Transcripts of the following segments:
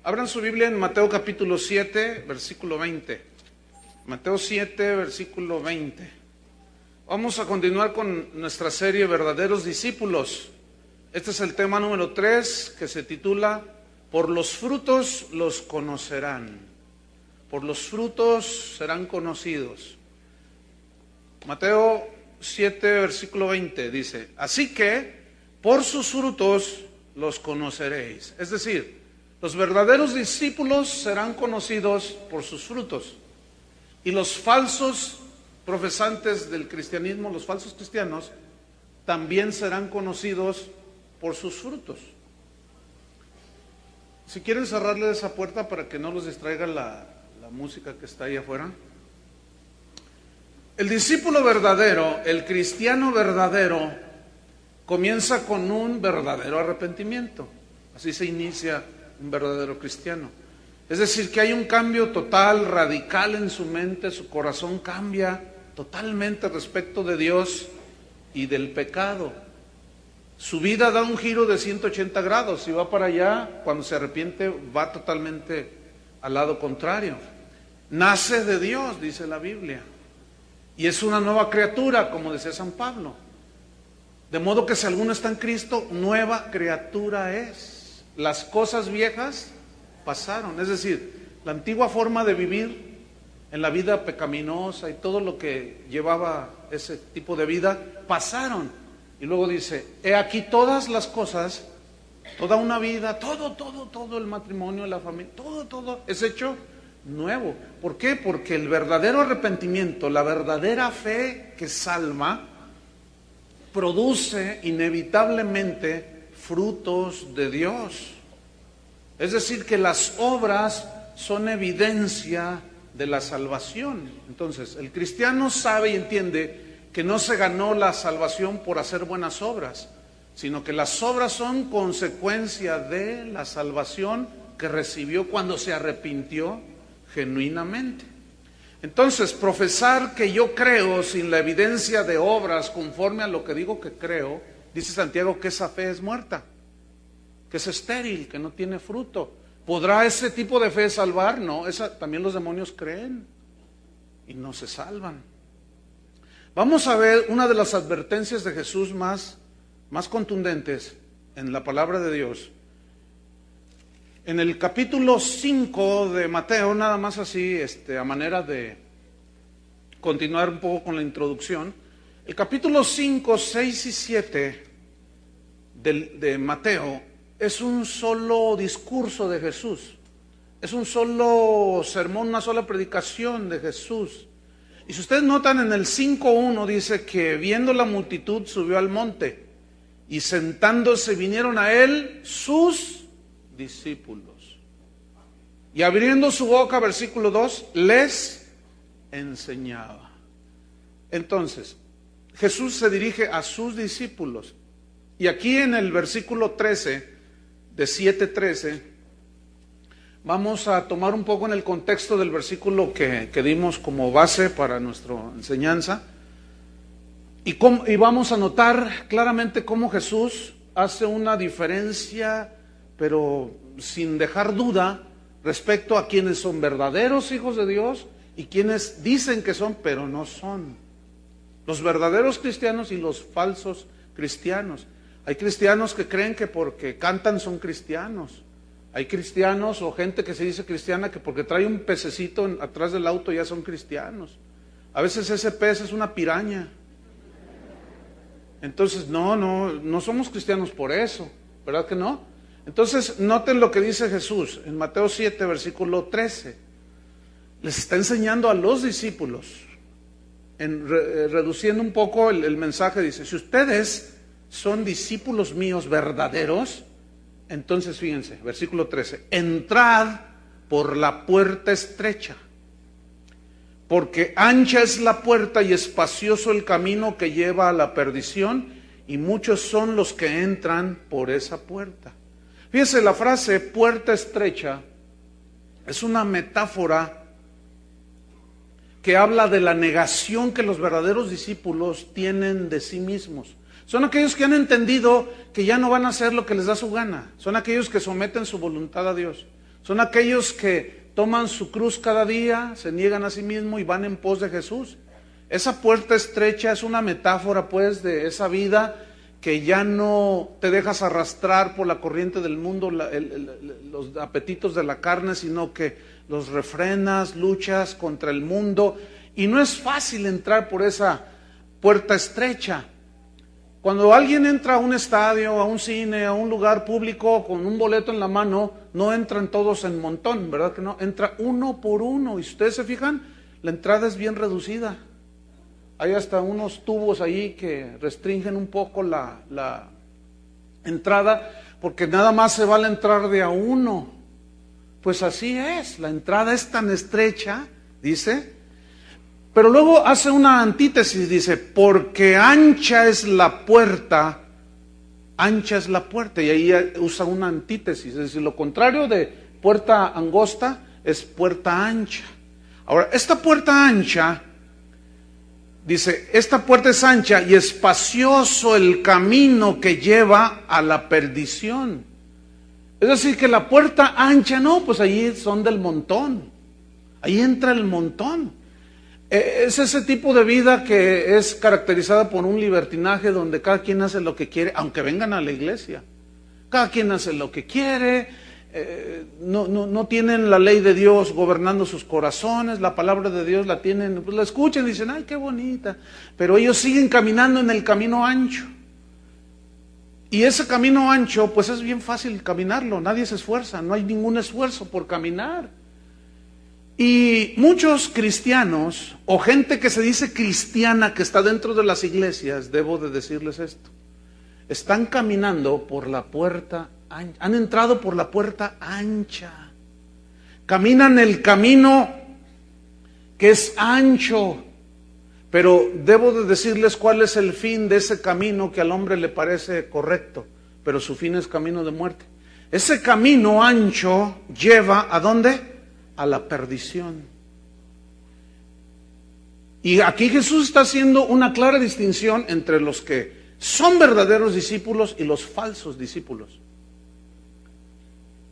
Abran su Biblia en Mateo capítulo 7, versículo 20. Mateo 7, versículo 20. Vamos a continuar con nuestra serie Verdaderos Discípulos. Este es el tema número 3, que se titula Por los frutos los conocerán. Por los frutos serán conocidos. Mateo 7, versículo 20 dice: así que por sus frutos los conoceréis. Es decir, los verdaderos discípulos serán conocidos por sus frutos. Y los falsos profesantes del cristianismo, los falsos cristianos, también serán conocidos por sus frutos. Si quieren cerrarle esa puerta para que no los distraiga la música que está ahí afuera. El discípulo verdadero, el cristiano verdadero, comienza con un verdadero arrepentimiento. Así se inicia un verdadero cristiano. Es decir, que hay un cambio total, radical en su mente, su corazón cambia totalmente respecto de Dios y del pecado. Su vida da un giro de 180 grados. Si va para allá, cuando se arrepiente, va totalmente al lado contrario. Nace de Dios, dice la Biblia. Y es una nueva criatura, como decía San Pablo. De modo que si alguno está en Cristo, nueva criatura es. Las cosas viejas pasaron. Es decir, la antigua forma de vivir en la vida pecaminosa y todo lo que llevaba ese tipo de vida, pasaron. Y luego dice, he aquí todas las cosas, toda una vida, todo el matrimonio, la familia, todo es hecho nuevo. ¿Por qué? Porque el verdadero arrepentimiento, la verdadera fe que salva, produce inevitablemente frutos de Dios. Es decir, que las obras son evidencia de la salvación. Entonces, el cristiano sabe y entiende que no se ganó la salvación por hacer buenas obras, sino que las obras son consecuencia de la salvación que recibió cuando se arrepintió genuinamente. Entonces, profesar que yo creo sin la evidencia de obras conforme a lo que digo que creo, dice Santiago que esa fe es muerta, que es estéril, que no tiene fruto. ¿Podrá ese tipo de fe salvar? No, también los demonios creen y no se salvan. Vamos a ver una de las advertencias de Jesús más contundentes en la palabra de Dios. En el capítulo 5 de Mateo, nada más así, a manera de continuar un poco con la introducción, el capítulo 5, 6 y 7 de Mateo es un solo discurso de Jesús, es un solo sermón, una sola predicación de Jesús. Y si ustedes notan en el 5:1 dice que viendo la multitud subió al monte y sentándose vinieron a él sus discípulos. Y abriendo su boca, versículo 2, les enseñaba. Entonces, Jesús se dirige a sus discípulos. Y aquí en el versículo 13, de 7:13, vamos a tomar un poco en el contexto del versículo que dimos como base para nuestra enseñanza. Y vamos a notar claramente cómo Jesús hace una diferencia, pero sin dejar duda, respecto a quienes son verdaderos hijos de Dios y quienes dicen que son, pero no son. Los verdaderos cristianos y los falsos cristianos. Hay cristianos que creen que porque cantan son cristianos. Hay cristianos o gente que se dice cristiana que porque trae un pececito atrás del auto ya son cristianos. A veces ese pez es una piraña. Entonces, no somos cristianos por eso, ¿verdad que no? Entonces, noten lo que dice Jesús en Mateo 7, versículo 13. Les está enseñando a los discípulos, reduciendo un poco el mensaje, dice, si ustedes son discípulos míos verdaderos, entonces fíjense, versículo 13, entrad por la puerta estrecha, porque ancha es la puerta y espacioso el camino que lleva a la perdición, y muchos son los que entran por esa puerta. Fíjense, la frase puerta estrecha es una metáfora que habla de la negación que los verdaderos discípulos tienen de sí mismos. Son aquellos que han entendido que ya no van a hacer lo que les da su gana. Son aquellos que someten su voluntad a Dios. Son aquellos que toman su cruz cada día, se niegan a sí mismos y van en pos de Jesús. Esa puerta estrecha es una metáfora pues de esa vida que ya no te dejas arrastrar por la corriente del mundo, los apetitos de la carne, sino que los refrenas, luchas contra el mundo. Y no es fácil entrar por esa puerta estrecha. Cuando alguien entra a un estadio, a un cine, a un lugar público con un boleto en la mano, no entran todos en montón, ¿verdad que no? Entra uno por uno. Y si ustedes se fijan, la entrada es bien reducida. Hay hasta unos tubos ahí que restringen un poco la entrada, porque nada más se vale entrar de a uno. Pues así es, la entrada es tan estrecha, dice, pero luego hace una antítesis, dice, porque ancha es la puerta, y ahí usa una antítesis, es decir, lo contrario de puerta angosta es puerta ancha. Ahora, esta puerta ancha, dice, esta puerta es ancha y espacioso el camino que lleva a la perdición. Es decir, que la puerta ancha, no, pues ahí son del montón. Ahí entra el montón. Es ese tipo de vida que es caracterizada por un libertinaje donde cada quien hace lo que quiere, aunque vengan a la iglesia. Cada quien hace lo que quiere. No tienen la ley de Dios gobernando sus corazones, la palabra de Dios la tienen, pues la escuchan y dicen, ay, qué bonita, pero ellos siguen caminando en el camino ancho. Y ese camino ancho, pues es bien fácil caminarlo, nadie se esfuerza, no hay ningún esfuerzo por caminar. Y muchos cristianos, o gente que se dice cristiana, que está dentro de las iglesias, debo de decirles esto, están caminando por la puerta ancha, han entrado por la puerta ancha, caminan el camino que es ancho, pero debo de decirles cuál es el fin de ese camino que al hombre le parece correcto, pero su fin es camino de muerte. Ese camino ancho lleva ¿a dónde? A la perdición. Y aquí Jesús está haciendo una clara distinción entre los que son verdaderos discípulos y los falsos discípulos.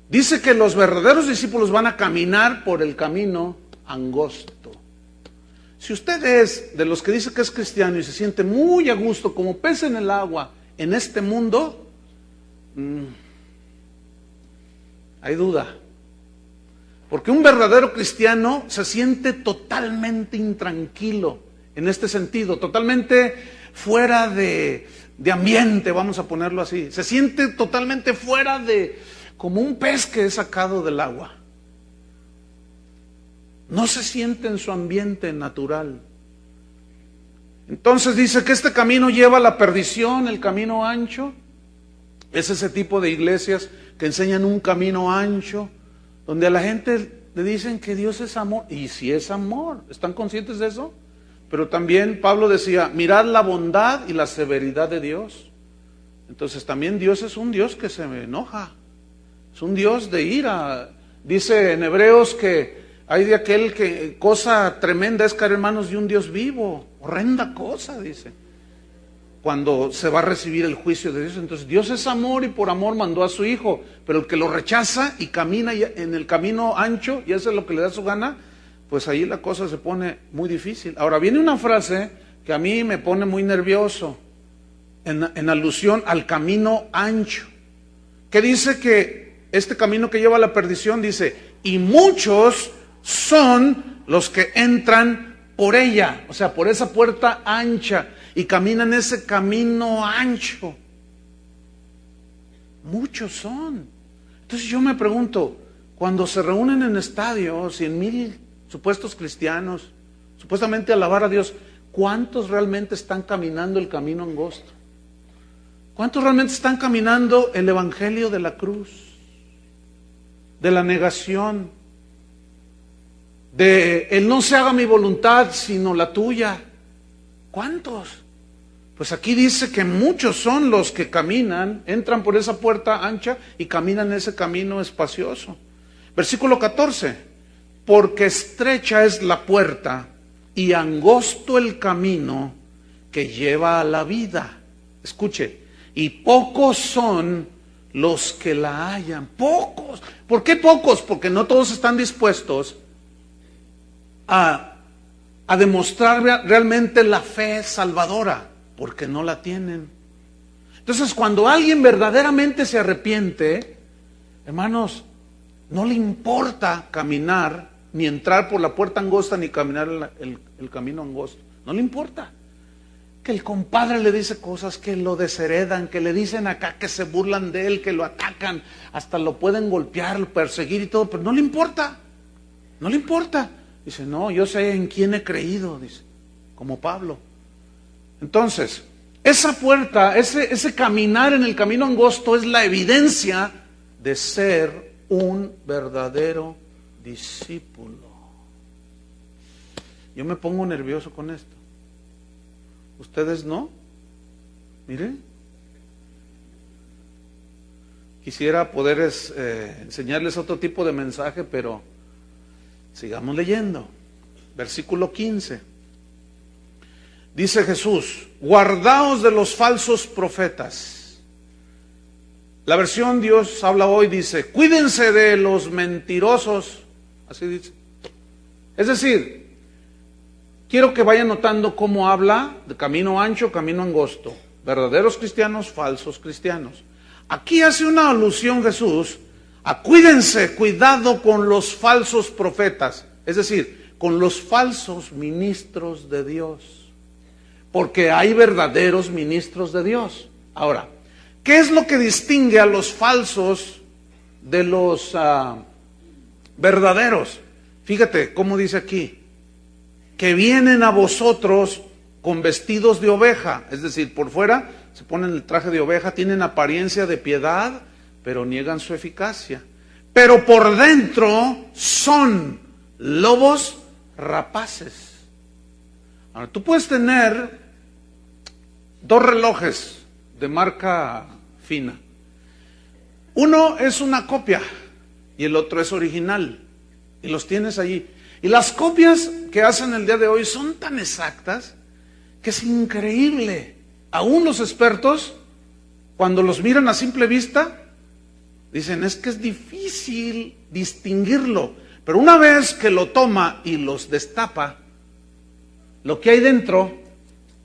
Dice que los verdaderos discípulos van a caminar por el camino angosto. Si usted es de los que dice que es cristiano y se siente muy a gusto como pez en el agua en este mundo, hay duda. Porque un verdadero cristiano se siente totalmente intranquilo en este sentido, totalmente fuera de ambiente, vamos a ponerlo así. Se siente totalmente fuera como un pez que es sacado del agua. No se siente en su ambiente natural. Entonces dice que este camino lleva a la perdición, el camino ancho. Es ese tipo de iglesias que enseñan un camino ancho, donde a la gente le dicen que Dios es amor. Y si es amor, ¿están conscientes de eso? Pero también Pablo decía, mirad la bondad y la severidad de Dios. Entonces también Dios es un Dios que se enoja. Es un Dios de ira. Dice en Hebreos que hay de aquel que cosa tremenda es caer en manos de un Dios vivo. Horrenda cosa, dice. Cuando se va a recibir el juicio de Dios. Entonces Dios es amor y por amor mandó a su Hijo. Pero el que lo rechaza y camina en el camino ancho y hace lo que le da su gana, pues ahí la cosa se pone muy difícil. Ahora viene una frase que a mí me pone muy nervioso en alusión al camino ancho. Que dice que este camino que lleva a la perdición, dice, y muchos son los que entran por ella, o sea, por esa puerta ancha, y caminan ese camino ancho. Muchos son. Entonces yo me pregunto, cuando se reúnen en estadios, 100,000 supuestos cristianos, supuestamente a alabar a Dios, ¿cuántos realmente están caminando el camino angosto? ¿Cuántos realmente están caminando el evangelio de la cruz, de la negación, de el no se haga mi voluntad sino la tuya? ¿Cuántos? Pues aquí dice que muchos son los que caminan, entran por esa puerta ancha y caminan ese camino espacioso. Versículo 14, porque estrecha es la puerta y angosto el camino que lleva a la vida. Escuche, y pocos son los que la hallan. Pocos. ¿Por qué pocos? Porque no todos están dispuestos a demostrar realmente la fe salvadora, porque no la tienen. Entonces, cuando alguien verdaderamente se arrepiente, hermanos, no le importa caminar, ni entrar por la puerta angosta, ni caminar el camino angosto. No le importa. Que el compadre le dice cosas que lo desheredan, que le dicen acá que se burlan de él, que lo atacan, hasta lo pueden golpear, perseguir y todo, pero no le importa. No le importa. Dice, no, yo sé en quién he creído, dice, como Pablo. Entonces, esa puerta, ese caminar en el camino angosto es la evidencia de ser un verdadero discípulo. Yo me pongo nervioso con esto. ¿Ustedes no? Miren. Quisiera poder enseñarles otro tipo de mensaje, pero sigamos leyendo. Versículo 15. Dice Jesús, guardaos de los falsos profetas. La versión Dios habla hoy dice, cuídense de los mentirosos. Así dice. Es decir, quiero que vayan notando cómo habla de camino ancho, camino angosto. Verdaderos cristianos, falsos cristianos. Aquí hace una alusión Jesús a cuídense, cuidado con los falsos profetas. Es decir, con los falsos ministros de Dios. Porque hay verdaderos ministros de Dios. Ahora, ¿qué es lo que distingue a los falsos de los verdaderos? Fíjate cómo dice aquí. Que vienen a vosotros con vestidos de oveja, es decir, por fuera se ponen el traje de oveja, tienen apariencia de piedad, pero niegan su eficacia. Pero por dentro son lobos rapaces. Ahora, tú puedes tener dos relojes de marca fina. Uno es una copia y el otro es original, y los tienes allí. Y las copias que hacen el día de hoy son tan exactas que es increíble. Aún los expertos, cuando los miran a simple vista, dicen, es que es difícil distinguirlo. Pero una vez que lo toma y los destapa, lo que hay dentro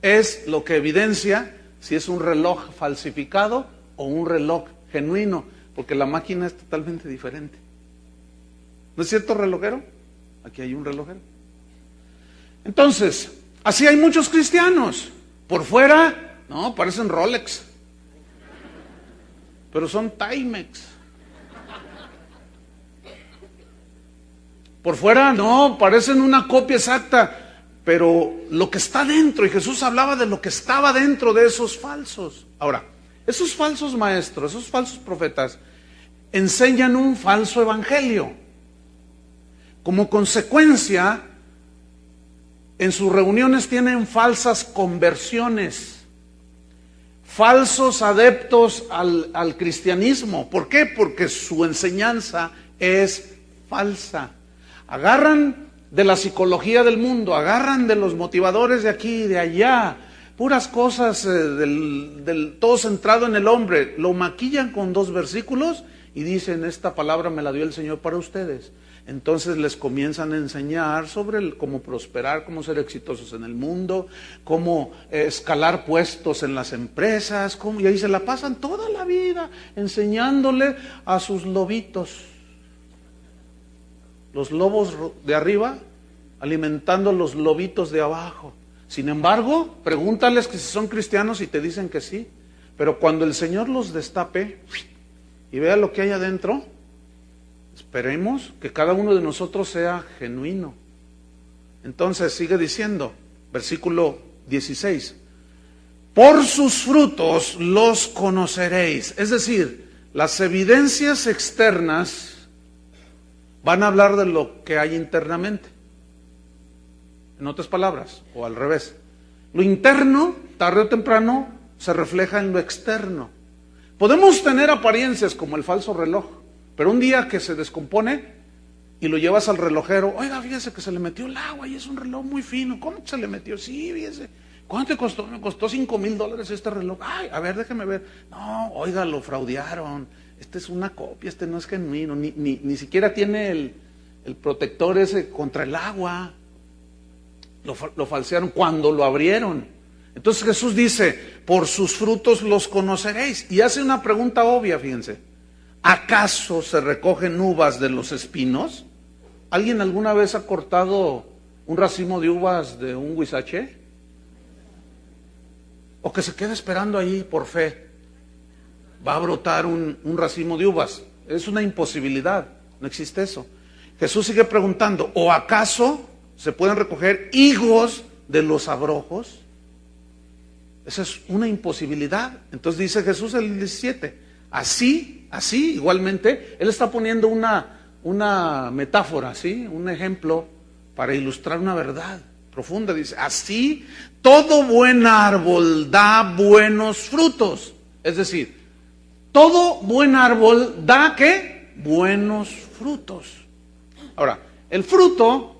es lo que evidencia si es un reloj falsificado o un reloj genuino, porque la máquina es totalmente diferente. ¿No es cierto, relojero? Aquí hay un relojero. Entonces, así hay muchos cristianos. Por fuera, no, parecen Rolex. Pero son Timex. Por fuera, no, parecen una copia exacta. Pero lo que está dentro, y Jesús hablaba de lo que estaba dentro de esos falsos. Ahora, esos falsos maestros, esos falsos profetas, enseñan un falso evangelio. Como consecuencia, en sus reuniones tienen falsas conversiones, falsos adeptos al cristianismo. ¿Por qué? Porque su enseñanza es falsa. Agarran de la psicología del mundo, agarran de los motivadores de aquí y de allá, puras cosas todo centrado en el hombre, lo maquillan con 2 versículos y dicen, esta palabra me la dio el Señor para ustedes. Entonces les comienzan a enseñar sobre cómo prosperar, cómo ser exitosos en el mundo, cómo escalar puestos en las empresas, y ahí se la pasan toda la vida enseñándole a sus lobitos. Los lobos de arriba alimentando los lobitos de abajo. Sin embargo, pregúntales que si son cristianos y te dicen que sí. Pero cuando el Señor los destape y vea lo que hay adentro, esperemos que cada uno de nosotros sea genuino. Entonces sigue diciendo, versículo 16, por sus frutos los conoceréis. Es decir, las evidencias externas van a hablar de lo que hay internamente. En otras palabras, o al revés. Lo interno, tarde o temprano, se refleja en lo externo. Podemos tener apariencias como el falso reloj, pero un día que se descompone y lo llevas al relojero, oiga, fíjese que se le metió el agua y es un reloj muy fino. ¿Cómo que se le metió? Sí, fíjese. ¿Cuánto te costó? Me costó $5,000 este reloj. Ay, a ver, déjeme ver. No, oiga, lo fraudearon. este es una copia, este no es genuino, ni siquiera tiene el protector ese contra el agua. Lo falsearon cuando lo abrieron. Entonces Jesús dice, por sus frutos los conoceréis. Y hace una pregunta obvia, fíjense. ¿Acaso se recogen uvas de los espinos? ¿Alguien alguna vez ha cortado un racimo de uvas de un huizache? ¿O que se quede esperando ahí por fe? Va a brotar un racimo de uvas. Es una imposibilidad, no existe eso. Jesús sigue preguntando, ¿o acaso se pueden recoger higos de los abrojos? Esa es una imposibilidad. Entonces dice Jesús en el 17, así, igualmente, Él está poniendo una metáfora, ¿sí? Un ejemplo para ilustrar una verdad profunda. Dice, así todo buen árbol da buenos frutos. Es decir, todo buen árbol da ¿qué? Buenos frutos. Ahora, el fruto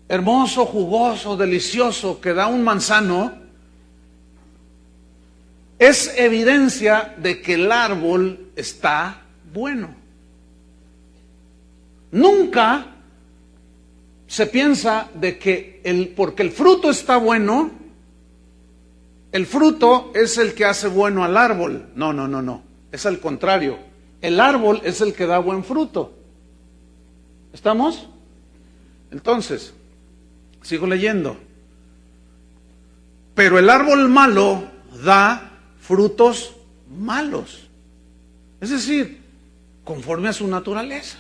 hermoso, jugoso, delicioso que da un manzano es evidencia de que el árbol está bueno. Nunca se piensa de que porque el fruto está bueno, el fruto es el que hace bueno al árbol. No. Es al contrario. El árbol es el que da buen fruto. ¿Estamos? Entonces, sigo leyendo. Pero el árbol malo da frutos malos. Es decir, conforme a su naturaleza.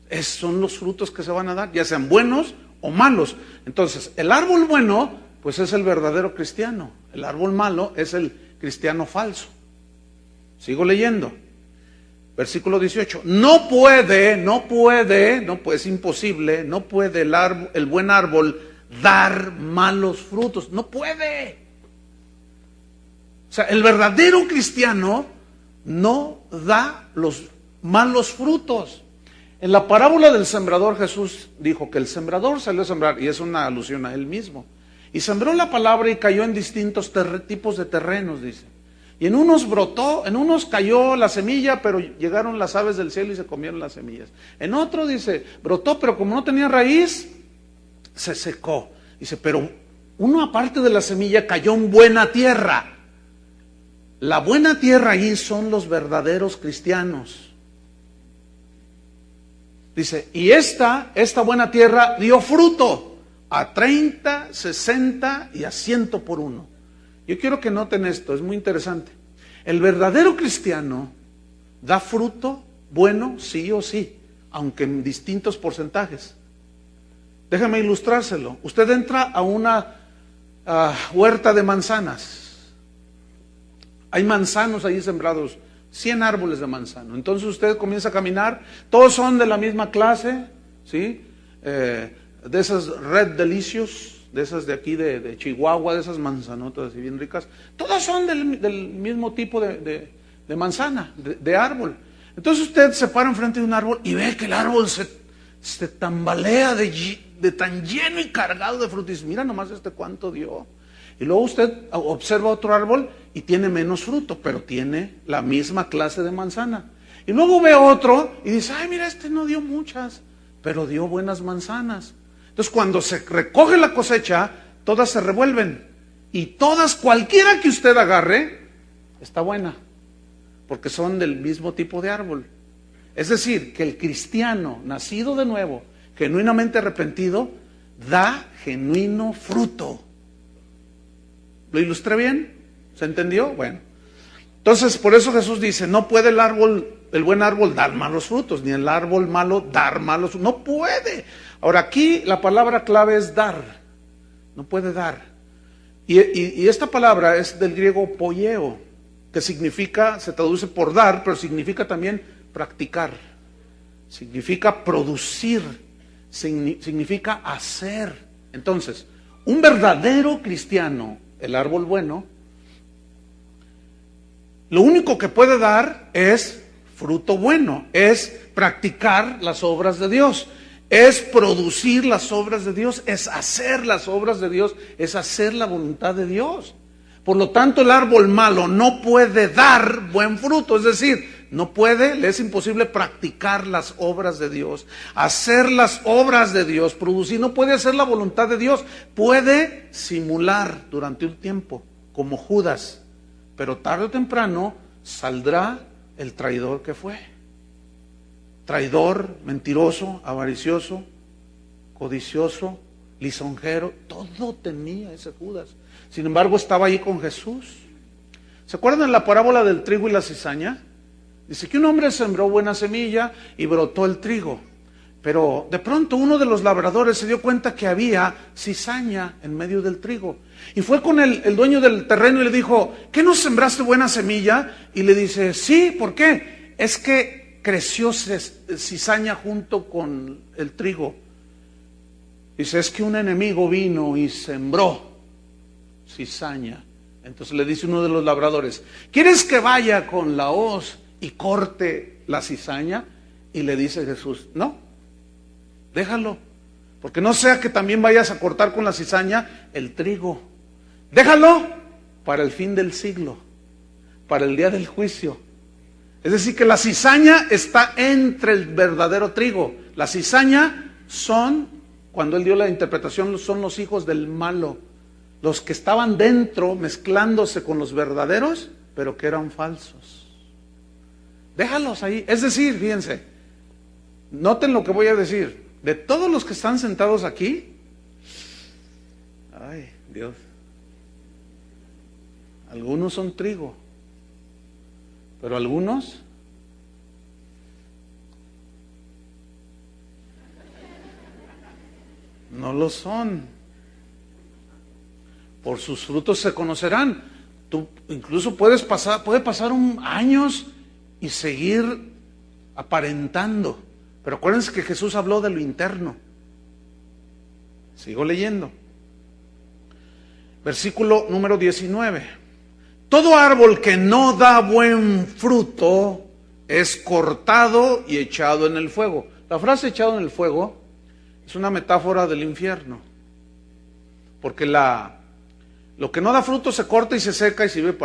Esos son los frutos que se van a dar, ya sean buenos o malos. Entonces, el árbol bueno, pues es el verdadero cristiano. El árbol malo es el cristiano falso. Sigo leyendo. Versículo 18. No puede, es imposible, no puede el buen árbol dar malos frutos. No puede. O sea, el verdadero cristiano no da los malos frutos. En la parábola del sembrador, Jesús dijo que el sembrador salió a sembrar, y es una alusión a él mismo. Y sembró la palabra y cayó en distintos tipos de terrenos, dice. Y en unos brotó, en unos cayó la semilla, pero llegaron las aves del cielo y se comieron las semillas. En otro, dice, brotó, pero como no tenía raíz, se secó. Dice, pero uno aparte de la semilla cayó en buena tierra. La buena tierra ahí son los verdaderos cristianos. Dice, y esta buena tierra dio fruto a 30, 60 y a 100 por uno. Yo quiero que noten esto, es muy interesante. El verdadero cristiano da fruto bueno sí o sí, aunque en distintos porcentajes. Déjame ilustrárselo. Usted entra a una huerta de manzanas. Hay manzanos ahí sembrados, 100 árboles de manzano. Entonces usted comienza a caminar, todos son de la misma clase, ¿sí? De esas Red Delicious, de esas de aquí de Chihuahua, de esas manzanotas así bien ricas. Todas son del mismo tipo de manzana, de árbol. Entonces usted se para enfrente de un árbol y ve que el árbol se tambalea de tan lleno y cargado de frutos. Y dice, mira nomás cuánto dio. Y luego usted observa otro árbol y tiene menos fruto, pero tiene la misma clase de manzana. Y luego ve otro y dice, ay, mira, no dio muchas, pero dio buenas manzanas. Entonces cuando se recoge la cosecha, todas se revuelven. Y todas, cualquiera que usted agarre, está buena, porque son del mismo tipo de árbol. Es decir, que el cristiano nacido de nuevo, genuinamente arrepentido, da genuino fruto. ¿Lo ilustré bien? ¿Se entendió? Bueno. Entonces, por eso Jesús dice, no puede el buen árbol dar malos frutos, ni el árbol malo dar malos frutos. No puede. Ahora, aquí la palabra clave es dar. No puede dar. Y esta palabra es del griego poieo, que significa, se traduce por dar, pero significa también practicar. Significa producir. Significa hacer. Entonces, un verdadero cristiano, el árbol bueno, lo único que puede dar es fruto bueno, es practicar las obras de Dios, es producir las obras de Dios, es hacer las obras de Dios, es hacer la voluntad de Dios. Por lo tanto, el árbol malo no puede dar buen fruto, es decir, no puede, le es imposible practicar las obras de Dios, hacer las obras de Dios, producir, no puede hacer la voluntad de Dios, puede simular durante un tiempo, como Judas, pero tarde o temprano saldrá el traidor que fue. Traidor, mentiroso, avaricioso, codicioso, lisonjero, todo tenía ese Judas. Sin embargo, estaba ahí con Jesús. ¿Se acuerdan de la parábola del trigo y la cizaña? Dice que un hombre sembró buena semilla y brotó el trigo. Pero de pronto uno de los labradores se dio cuenta que había cizaña en medio del trigo. Y fue con el dueño del terreno y le dijo, ¿qué no sembraste buena semilla? Y le dice, sí, ¿por qué? Es que creció cizaña junto con el trigo. Dice, es que un enemigo vino y sembró cizaña. Entonces le dice uno de los labradores, ¿quieres que vaya con la hoz y corte la cizaña? Y le dice Jesús, no, déjalo, porque no sea que también vayas a cortar con la cizaña el trigo. Déjalo para el fin del siglo, para el día del juicio. Es decir, que la cizaña está entre el verdadero trigo. La cizaña son, cuando él dio la interpretación, son los hijos del malo, los que estaban dentro mezclándose con los verdaderos, pero que eran falsos. Déjalos ahí. Es decir, fíjense, noten lo que voy a decir. De todos los que están sentados aquí, ay, Dios, algunos son trigo, pero algunos no lo son. Por sus frutos se conocerán. Tú incluso puede pasar años y seguir aparentando. Pero acuérdense que Jesús habló de lo interno. Sigo leyendo. Versículo número 19. Todo árbol que no da buen fruto es cortado y echado en el fuego. La frase echado en el fuego es una metáfora del infierno. Porque lo que no da fruto se corta y se seca y sirve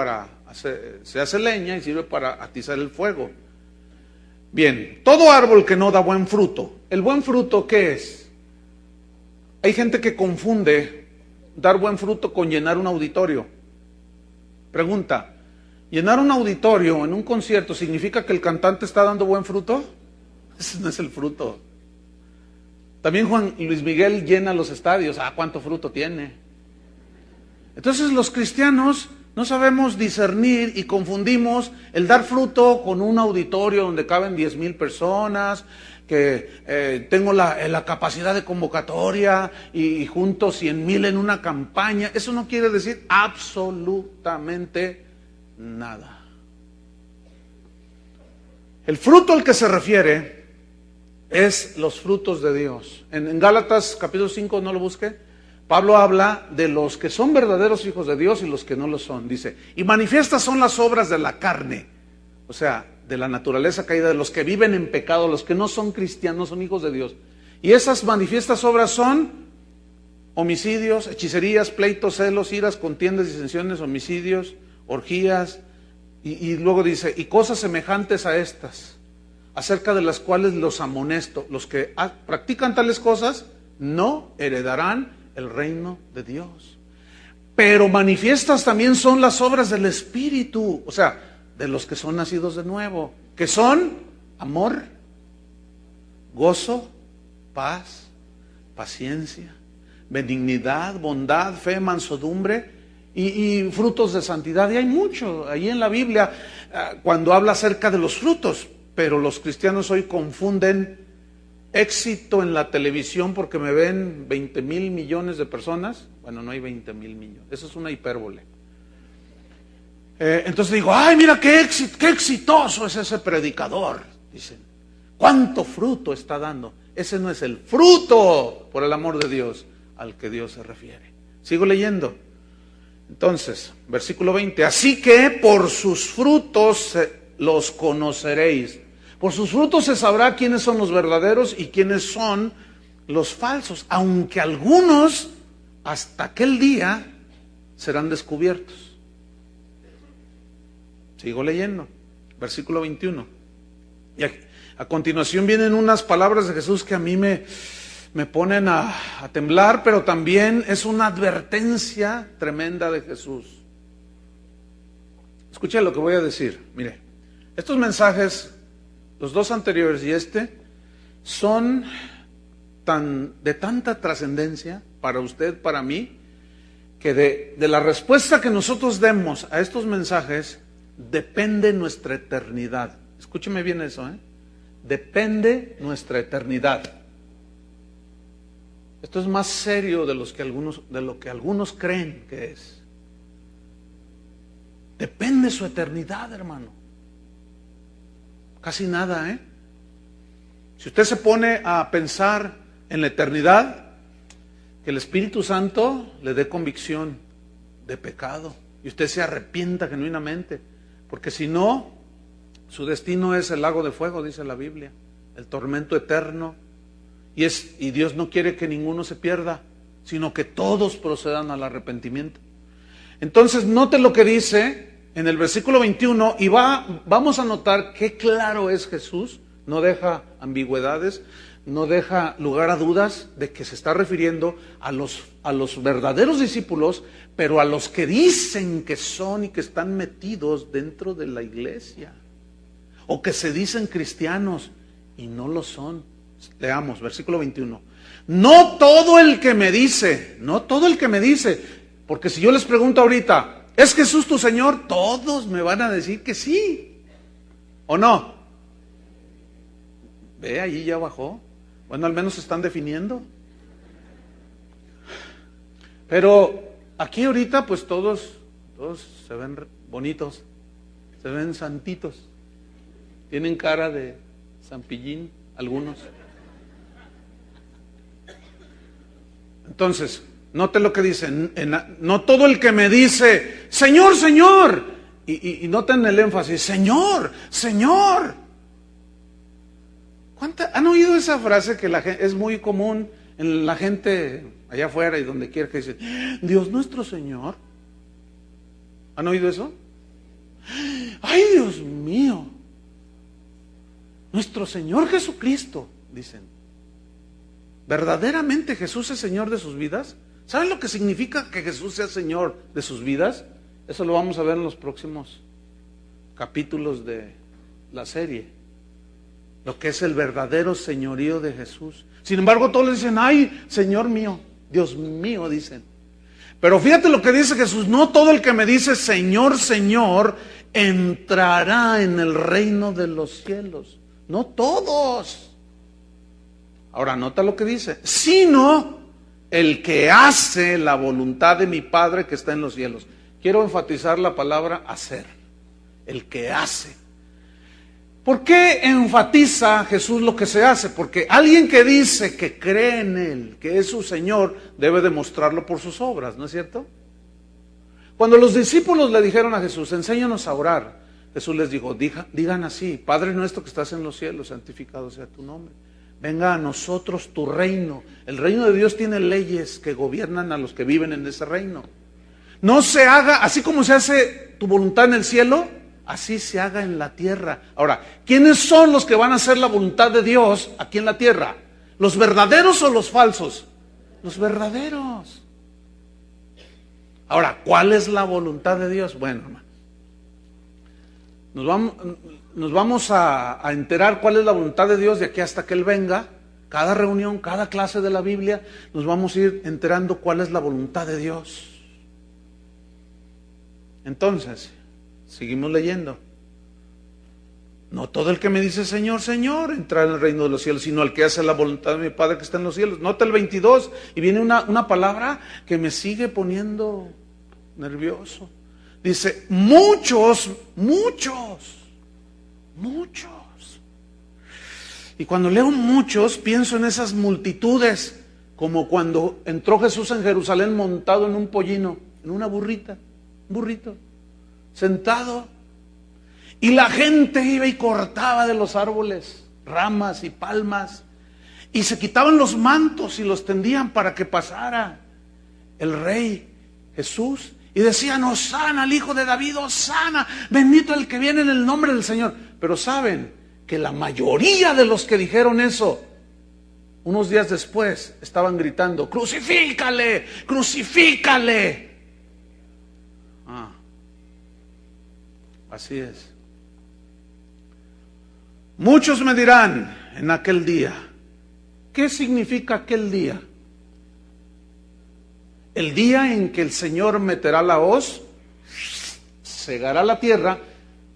se hace leña y sirve para atizar el fuego. Bien, todo árbol que no da buen fruto. ¿El buen fruto qué es? Hay gente que confunde dar buen fruto con llenar un auditorio. Pregunta, ¿llenar un auditorio en un concierto significa que el cantante está dando buen fruto? Ese no es el fruto. También Juan Luis Miguel llena los estadios. ¿Cuánto fruto tiene? Entonces los cristianos no sabemos discernir y confundimos el dar fruto con un auditorio donde caben 10,000 personas, que tengo la capacidad de convocatoria y junto 100,000 en una campaña. Eso no quiere decir absolutamente nada. El fruto al que se refiere es los frutos de Dios. En Gálatas capítulo 5, no lo busque, Pablo habla de los que son verdaderos hijos de Dios y los que no lo son. Dice, y manifiestas son las obras de la carne, o sea, de la naturaleza caída, de los que viven en pecado, los que no son cristianos, son hijos de Dios. Y esas manifiestas obras son homicidios, hechicerías, pleitos, celos, iras, contiendas, disensiones, homicidios, orgías, y luego dice, y cosas semejantes a estas, acerca de las cuales los amonesto. Los que practican tales cosas no heredarán el reino de Dios. Pero manifiestas también son las obras del Espíritu, o sea, de los que son nacidos de nuevo, que son amor, gozo, paz, paciencia, benignidad, bondad, fe, mansedumbre y frutos de santidad. Y hay mucho ahí en la Biblia cuando habla acerca de los frutos, pero los cristianos hoy confunden éxito en la televisión porque me ven 20,000 millones de personas. Bueno, no hay 20,000 millones, eso es una hipérbole. Entonces digo, ay, mira qué exitoso es ese predicador. Dicen, ¿cuánto fruto está dando? Ese no es el fruto, por el amor de Dios, al que Dios se refiere. Sigo leyendo. Entonces, versículo 20, así que por sus frutos los conoceréis. Por sus frutos se sabrá quiénes son los verdaderos y quiénes son los falsos, aunque algunos hasta aquel día serán descubiertos. Sigo leyendo, versículo 21. Y a continuación vienen unas palabras de Jesús que a mí me ponen a temblar, pero también es una advertencia tremenda de Jesús. Escuche lo que voy a decir. Mire, estos mensajes, los dos anteriores y son de tanta trascendencia para usted, para mí, que de la respuesta que nosotros demos a estos mensajes depende nuestra eternidad. Escúcheme bien eso, depende nuestra eternidad. Esto es más serio de lo que algunos creen que es. Depende su eternidad, hermano. Casi nada, Si usted se pone a pensar en la eternidad, que el Espíritu Santo le dé convicción de pecado y usted se arrepienta genuinamente, porque si no, su destino es el lago de fuego, dice la Biblia, el tormento eterno, y Dios no quiere que ninguno se pierda, sino que todos procedan al arrepentimiento. Entonces, note lo que dice en el versículo 21 y vamos a notar qué claro es Jesús, no deja ambigüedades, no deja lugar a dudas de que se está refiriendo a los verdaderos discípulos, pero a los que dicen que son y que están metidos dentro de la iglesia, o que se dicen cristianos y no lo son. Leamos, versículo 21. No todo el que me dice, porque si yo les pregunto ahorita, ¿es Jesús tu Señor? Todos me van a decir que sí, ¿o no? Ve, allí ya bajó. Bueno, al menos se están definiendo. Pero aquí ahorita pues todos se ven bonitos, se ven santitos. Tienen cara de zampillín algunos. Entonces, note lo que dice, no todo el que me dice, Señor, Señor, y noten el énfasis, Señor, Señor. ¿Han oído esa frase que es muy común en la gente allá afuera y donde quiera, que dice, Dios nuestro Señor? ¿Han oído eso? ¡Ay, Dios mío! Nuestro Señor Jesucristo, dicen. ¿Verdaderamente Jesús es Señor de sus vidas? ¿Saben lo que significa que Jesús sea Señor de sus vidas? Eso lo vamos a ver en los próximos capítulos de la serie. Lo que es el verdadero señorío de Jesús. Sin embargo, todos le dicen, ay, Señor mío, Dios mío, dicen. Pero fíjate lo que dice Jesús, no todo el que me dice Señor, Señor, entrará en el reino de los cielos. No todos. Ahora, nota lo que dice, sino el que hace la voluntad de mi Padre que está en los cielos. Quiero enfatizar la palabra hacer. El que hace. ¿Por qué enfatiza Jesús lo que se hace? Porque alguien que dice que cree en Él, que es su Señor, debe demostrarlo por sus obras, ¿no es cierto? Cuando los discípulos le dijeron a Jesús, enséñanos a orar, Jesús les dijo, digan así, Padre nuestro que estás en los cielos, santificado sea tu nombre. Venga a nosotros tu reino. El reino de Dios tiene leyes que gobiernan a los que viven en ese reino. No se haga, así como se hace tu voluntad en el cielo, así se haga en la tierra. Ahora, ¿quiénes son los que van a hacer la voluntad de Dios aquí en la tierra? ¿Los verdaderos o los falsos? Los verdaderos. Ahora, ¿cuál es la voluntad de Dios? Bueno, hermano, nos vamos a enterar cuál es la voluntad de Dios de aquí hasta que Él venga. Cada reunión, cada clase de la Biblia, nos vamos a ir enterando cuál es la voluntad de Dios. Entonces, seguimos leyendo. No todo el que me dice Señor, Señor, entra en el reino de los cielos, sino el que hace la voluntad de mi Padre que está en los cielos. Nota el 22 y viene una palabra que me sigue poniendo nervioso. Dice, muchos. Y cuando leo muchos, pienso en esas multitudes, como cuando entró Jesús en Jerusalén montado en un pollino, en una burrito, sentado. Y la gente iba y cortaba de los árboles ramas y palmas, y se quitaban los mantos y los tendían para que pasara el Rey Jesús. Y decían, Hosana al Hijo de David, Hosana, bendito el que viene en el nombre del Señor. Pero saben que la mayoría de los que dijeron eso, unos días después estaban gritando, crucifícale, crucifícale. Así es. Muchos me dirán en aquel día, ¿qué significa aquel día? El día en que el Señor meterá la hoz, cegará la tierra,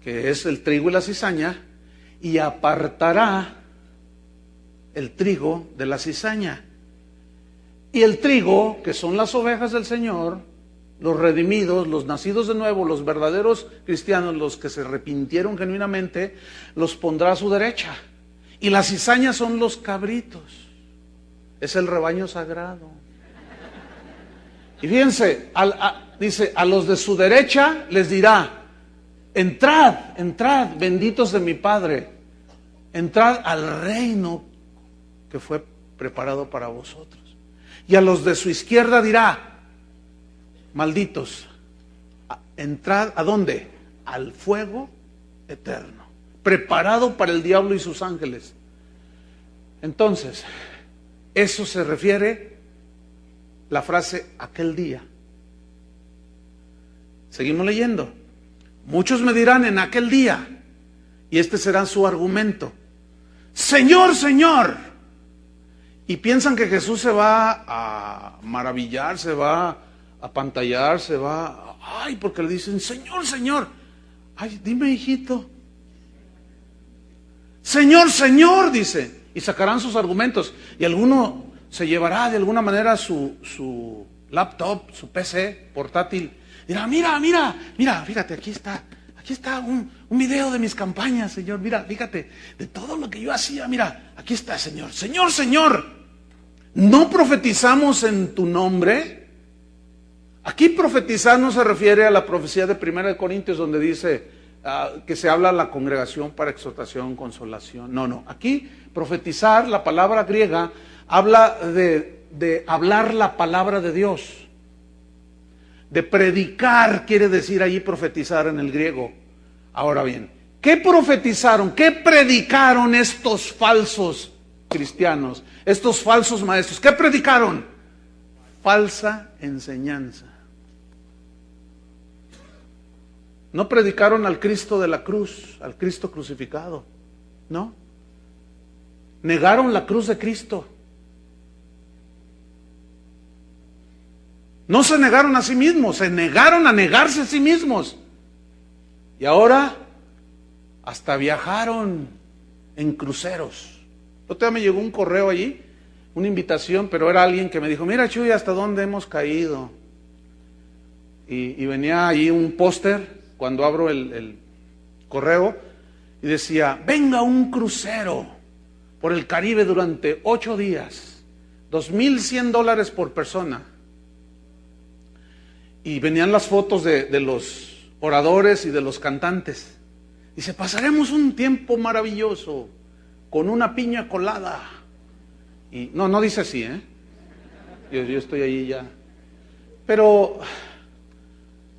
que es el trigo y la cizaña, y apartará el trigo de la cizaña. Y el trigo, que son las ovejas del Señor, los redimidos, los nacidos de nuevo, los verdaderos cristianos, los que se arrepintieron genuinamente, los pondrá a su derecha. Y la cizaña son los cabritos, es el rebaño sagrado. Y fíjense, dice, a los de su derecha les dirá, entrad, entrad, benditos de mi Padre, entrad al reino que fue preparado para vosotros. Y a los de su izquierda dirá, malditos, entrad, ¿a dónde? Al fuego eterno, preparado para el diablo y sus ángeles. Entonces, eso se refiere la frase aquel día. Seguimos leyendo. Muchos me dirán en aquel día, y este será su argumento, Señor, Señor. Y piensan que Jesús se va a maravillar, se va a pantallar, se va, ay, porque le dicen, Señor, Señor. Ay, dime, hijito. Señor, Señor, dice, y sacarán sus argumentos, y alguno se llevará de alguna manera su laptop, su PC portátil, dirá, mira, fíjate, aquí está un video de mis campañas, Señor, mira, fíjate, de todo lo que yo hacía, mira, aquí está, Señor, Señor, Señor, ¿no profetizamos en tu nombre? Aquí profetizar no se refiere a la profecía de 1 Corintios donde dice que se habla a la congregación para exhortación, consolación. No, aquí profetizar, la palabra griega, habla de hablar la palabra de Dios. De predicar quiere decir allí profetizar en el griego. Ahora bien, ¿qué profetizaron? ¿Qué predicaron estos falsos cristianos? Estos falsos maestros. ¿Qué predicaron? Falsa enseñanza. No predicaron al Cristo de la cruz, al Cristo crucificado. No. Negaron la cruz de Cristo. No se negaron a sí mismos, se negaron a negarse a sí mismos. Y ahora hasta viajaron en cruceros. Otro día me llegó un correo allí, una invitación, pero era alguien que me dijo, mira Chuy, ¿hasta dónde hemos caído? Y venía allí un póster, cuando abro el correo, y decía, venga un crucero por el Caribe durante 8 días, $2,100 por persona. Y venían las fotos de los oradores y de los cantantes. Dice, pasaremos un tiempo maravilloso con una piña colada. Y no dice así, Yo estoy ahí ya. Pero,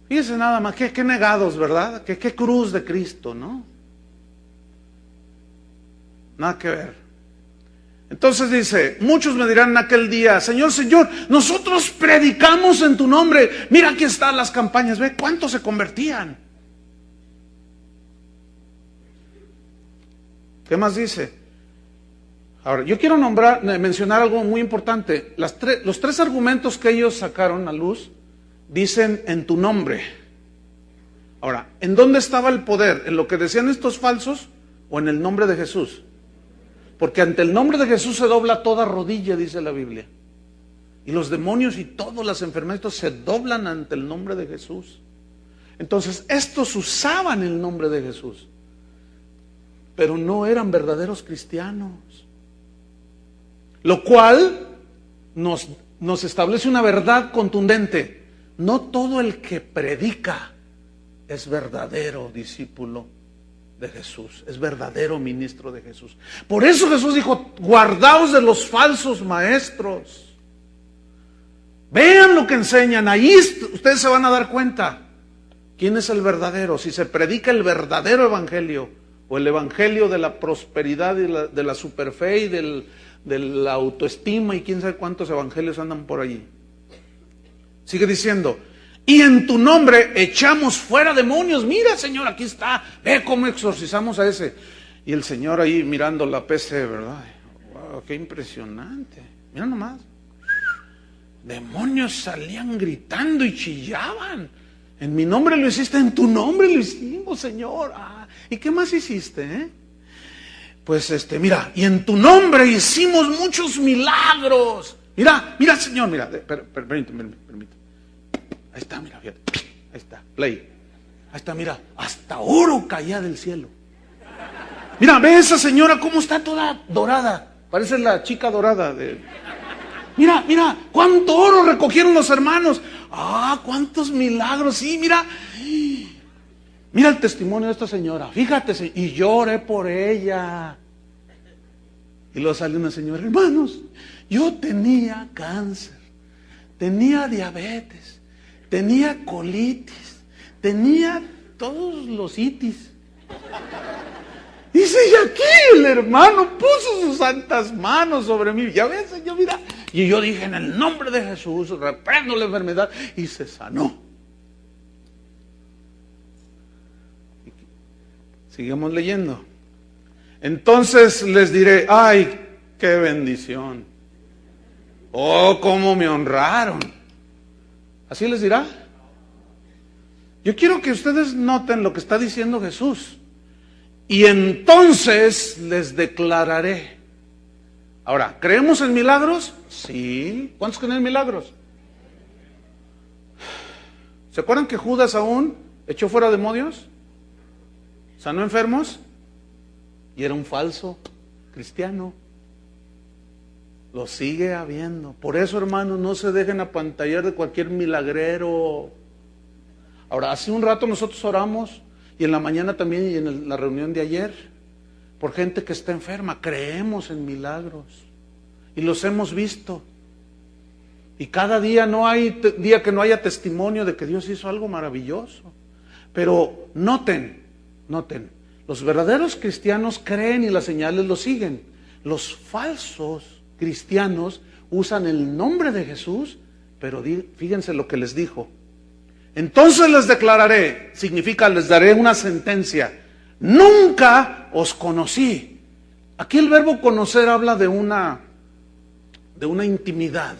fíjese nada más, qué negados, ¿verdad? Qué cruz de Cristo, ¿no? Nada que ver. Entonces dice, muchos me dirán en aquel día, Señor, Señor, nosotros predicamos en tu nombre. Mira, aquí están las campañas, ve cuántos se convertían. ¿Qué más dice? Ahora, yo quiero mencionar algo muy importante. Los 3 argumentos que ellos sacaron a luz dicen en tu nombre. Ahora, ¿en dónde estaba el poder? ¿En lo que decían estos falsos o en el nombre de Jesús? Porque ante el nombre de Jesús se dobla toda rodilla, dice la Biblia. Y los demonios y todas las enfermedades se doblan ante el nombre de Jesús. Entonces, estos usaban el nombre de Jesús, pero no eran verdaderos cristianos. Lo cual nos establece una verdad contundente. No todo el que predica es verdadero discípulo de Jesús, es verdadero ministro de Jesús. Por eso Jesús dijo, guardaos de los falsos maestros. Vean lo que enseñan, ahí ustedes se van a dar cuenta quién es el verdadero, si se predica el verdadero evangelio o el evangelio de la prosperidad y de la superfe y de la autoestima y quién sabe cuántos evangelios andan por allí. Sigue diciendo, y en tu nombre echamos fuera demonios. Mira, Señor, aquí está, ve cómo exorcizamos a ese. Y el Señor ahí mirando la PC, ¿verdad? Wow, qué impresionante. Mira nomás. Demonios salían gritando y chillaban. En mi nombre lo hiciste, en tu nombre lo hicimos, Señor. ¿Y qué más hiciste? Pues mira, y en tu nombre hicimos muchos milagros. Mira, Señor, mira, permíteme. Ahí está, mira, fíjate. Ahí está, play. Ahí está, mira, hasta oro caía del cielo. Mira, ve esa señora cómo está toda dorada. Parece la chica dorada de... Mira, cuánto oro recogieron los hermanos. Cuántos milagros, sí, mira. Mira el testimonio de esta señora. Fíjate, y lloré por ella. Y luego sale una señora, hermanos, yo tenía cáncer, tenía diabetes, tenía colitis, tenía todos los itis. Dice, y aquí el hermano puso sus santas manos sobre mí. Ya ves, Señor, mira. Y yo dije, en el nombre de Jesús, reprendo la enfermedad. Y se sanó. Sigamos leyendo. Entonces les diré, ay, qué bendición. Oh, cómo me honraron. ¿Así les dirá? Yo quiero que ustedes noten lo que está diciendo Jesús. Y entonces les declararé. Ahora, ¿creemos en milagros? Sí. ¿Cuántos creen en milagros? ¿Se acuerdan que Judas aún echó fuera demonios? ¿Sanó enfermos? Y era un falso cristiano. Lo sigue habiendo. Por eso, hermanos, no se dejen apantallar de cualquier milagrero. Ahora, hace un rato nosotros oramos, y en la mañana también, y en la reunión de ayer, por gente que está enferma. Creemos en milagros. Y los hemos visto. Y cada día no hay día que no haya testimonio de que Dios hizo algo maravilloso. Pero noten, los verdaderos cristianos creen y las señales los siguen. Los falsos cristianos usan el nombre de Jesús, pero fíjense lo que les dijo. Entonces les declararé, significa les daré una sentencia. Nunca os conocí. Aquí el verbo conocer habla de una intimidad.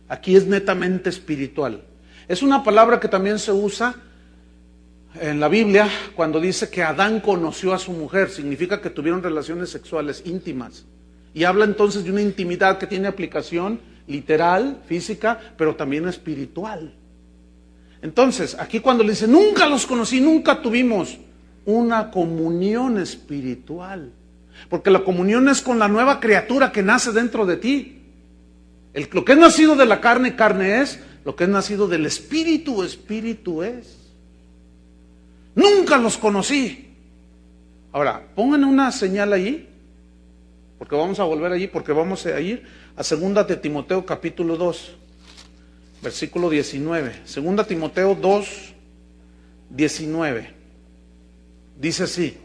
Aquí es netamente espiritual. Es una palabra que también se usa en la Biblia cuando dice que Adán conoció a su mujer. Significa que tuvieron relaciones sexuales íntimas. Y habla entonces de una intimidad que tiene aplicación literal, física, pero también espiritual. Entonces, aquí cuando le dice, nunca los conocí, nunca tuvimos una comunión espiritual. Porque la comunión es con la nueva criatura que nace dentro de ti. Lo que es nacido de la carne, carne es. Lo que es nacido del espíritu, espíritu es. Nunca los conocí. Ahora, pongan una señal allí, porque vamos a volver allí, porque vamos a ir a 2 de Timoteo capítulo 2. Versículo 19. 2 Timoteo 2, 19. Dice así.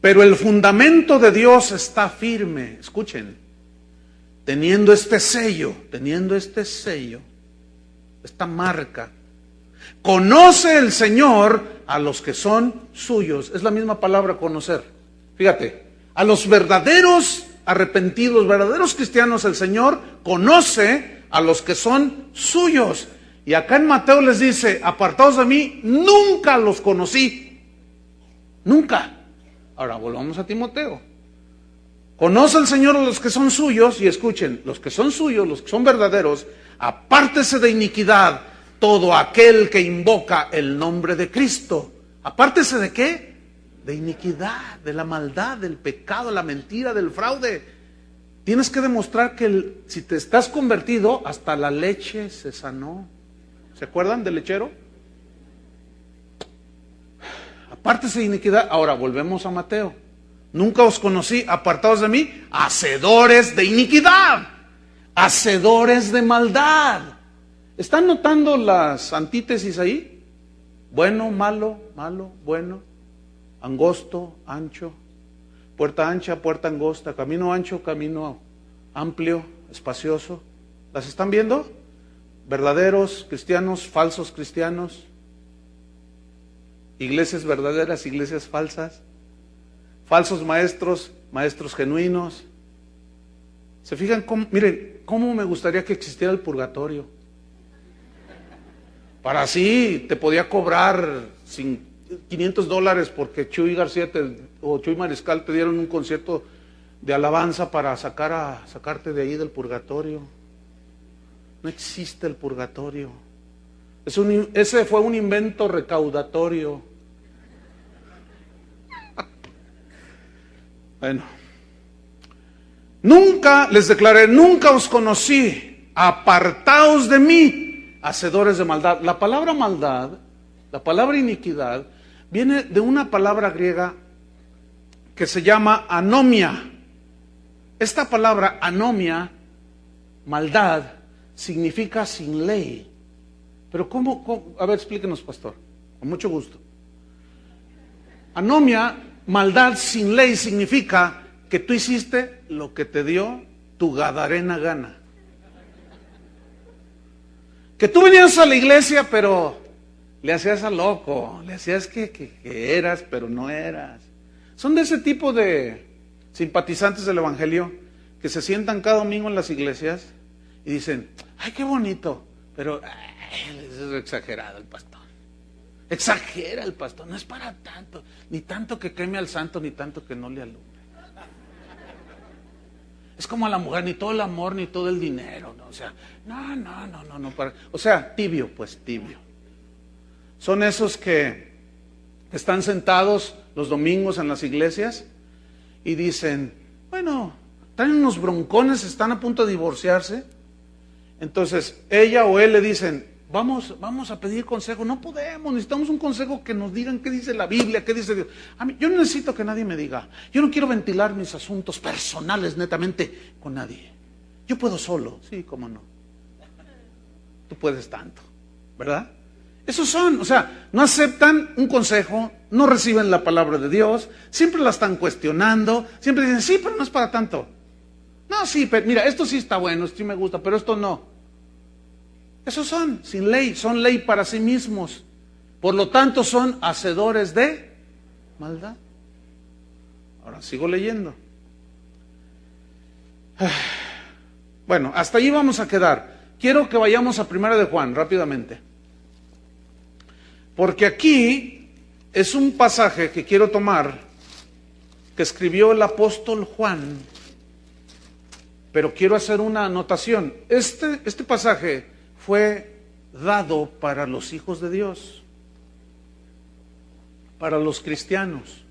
Pero el fundamento de Dios está firme. Escuchen. Teniendo este sello, esta marca. Conoce el Señor a los que son suyos. Es la misma palabra conocer. Fíjate. A los verdaderos arrepentidos, verdaderos cristianos, el Señor conoce a los que son suyos. Y acá en Mateo les dice, apartados de mí, nunca los conocí. Nunca. Ahora volvamos a Timoteo. Conoce el Señor a los que son suyos, y escuchen, los que son suyos, los que son verdaderos, apártese de iniquidad todo aquel que invoca el nombre de Cristo. ¿Apártese de qué? De iniquidad, de la maldad, del pecado, la mentira, del fraude. Tienes que demostrar que si te estás convertido, hasta la leche se sanó. ¿Se acuerdan del lechero? Apártese de iniquidad. Ahora volvemos a Mateo. Nunca os conocí, apartados de mí, hacedores de iniquidad, hacedores de maldad. ¿Están notando las antítesis ahí? Bueno, malo, malo, bueno, angosto, ancho, puerta ancha, puerta angosta, camino ancho, camino amplio, espacioso. ¿Las están viendo? Verdaderos cristianos, falsos cristianos, iglesias verdaderas, iglesias falsas, falsos maestros, maestros genuinos. ¿Se fijan cómo? Miren, cómo me gustaría que existiera el purgatorio. Para así te podía cobrar $500 porque Chuy García o Chuy Mariscal te dieron un concierto de alabanza para sacarte de ahí del purgatorio. No existe el purgatorio. Ese fue un invento recaudatorio. Bueno, nunca, les declaré, nunca os conocí, apartaos de mí, hacedores de maldad. La palabra maldad, la palabra iniquidad, viene de una palabra griega que se llama anomia. Esta palabra anomia, maldad, significa sin ley. Pero ¿cómo? A ver, explíquenos, pastor, con mucho gusto. Anomia, maldad sin ley, significa que tú hiciste lo que te dio tu gadarena gana. Que tú venías a la iglesia, pero le hacías a loco, le hacías que eras, pero no eras. Son de ese tipo de simpatizantes del evangelio que se sientan cada domingo en las iglesias y dicen, ay, qué bonito, pero es exagerado el pastor. Exagera el pastor, no es para tanto, ni tanto que queme al santo, ni tanto que no le alumbre. Es como a la mujer, ni todo el amor, ni todo el dinero, ¿no? O sea, o sea, tibio, pues tibio. Son esos que están sentados los domingos en las iglesias y dicen, bueno, traen unos broncones, están a punto de divorciarse. Entonces ella o él le dicen, vamos a pedir consejo. No podemos, necesitamos un consejo que nos digan qué dice la Biblia, qué dice Dios. A mí, yo no necesito que nadie me diga. Yo no quiero ventilar mis asuntos personales netamente con nadie. Yo puedo solo, sí, cómo no. Tú puedes tanto, ¿verdad? Esos son, o sea, no aceptan un consejo, no reciben la palabra de Dios, siempre la están cuestionando, siempre dicen, sí, pero no es para tanto. No, sí, pero mira, esto sí está bueno, esto sí me gusta, pero esto no. Esos son, sin ley, son ley para sí mismos. Por lo tanto, son hacedores de maldad. Ahora sigo leyendo. Bueno, hasta allí vamos a quedar. Quiero que vayamos a 1 de Juan, rápidamente. Porque aquí es un pasaje que quiero tomar, que escribió el apóstol Juan, pero quiero hacer una anotación. Este pasaje fue dado para los hijos de Dios, para los cristianos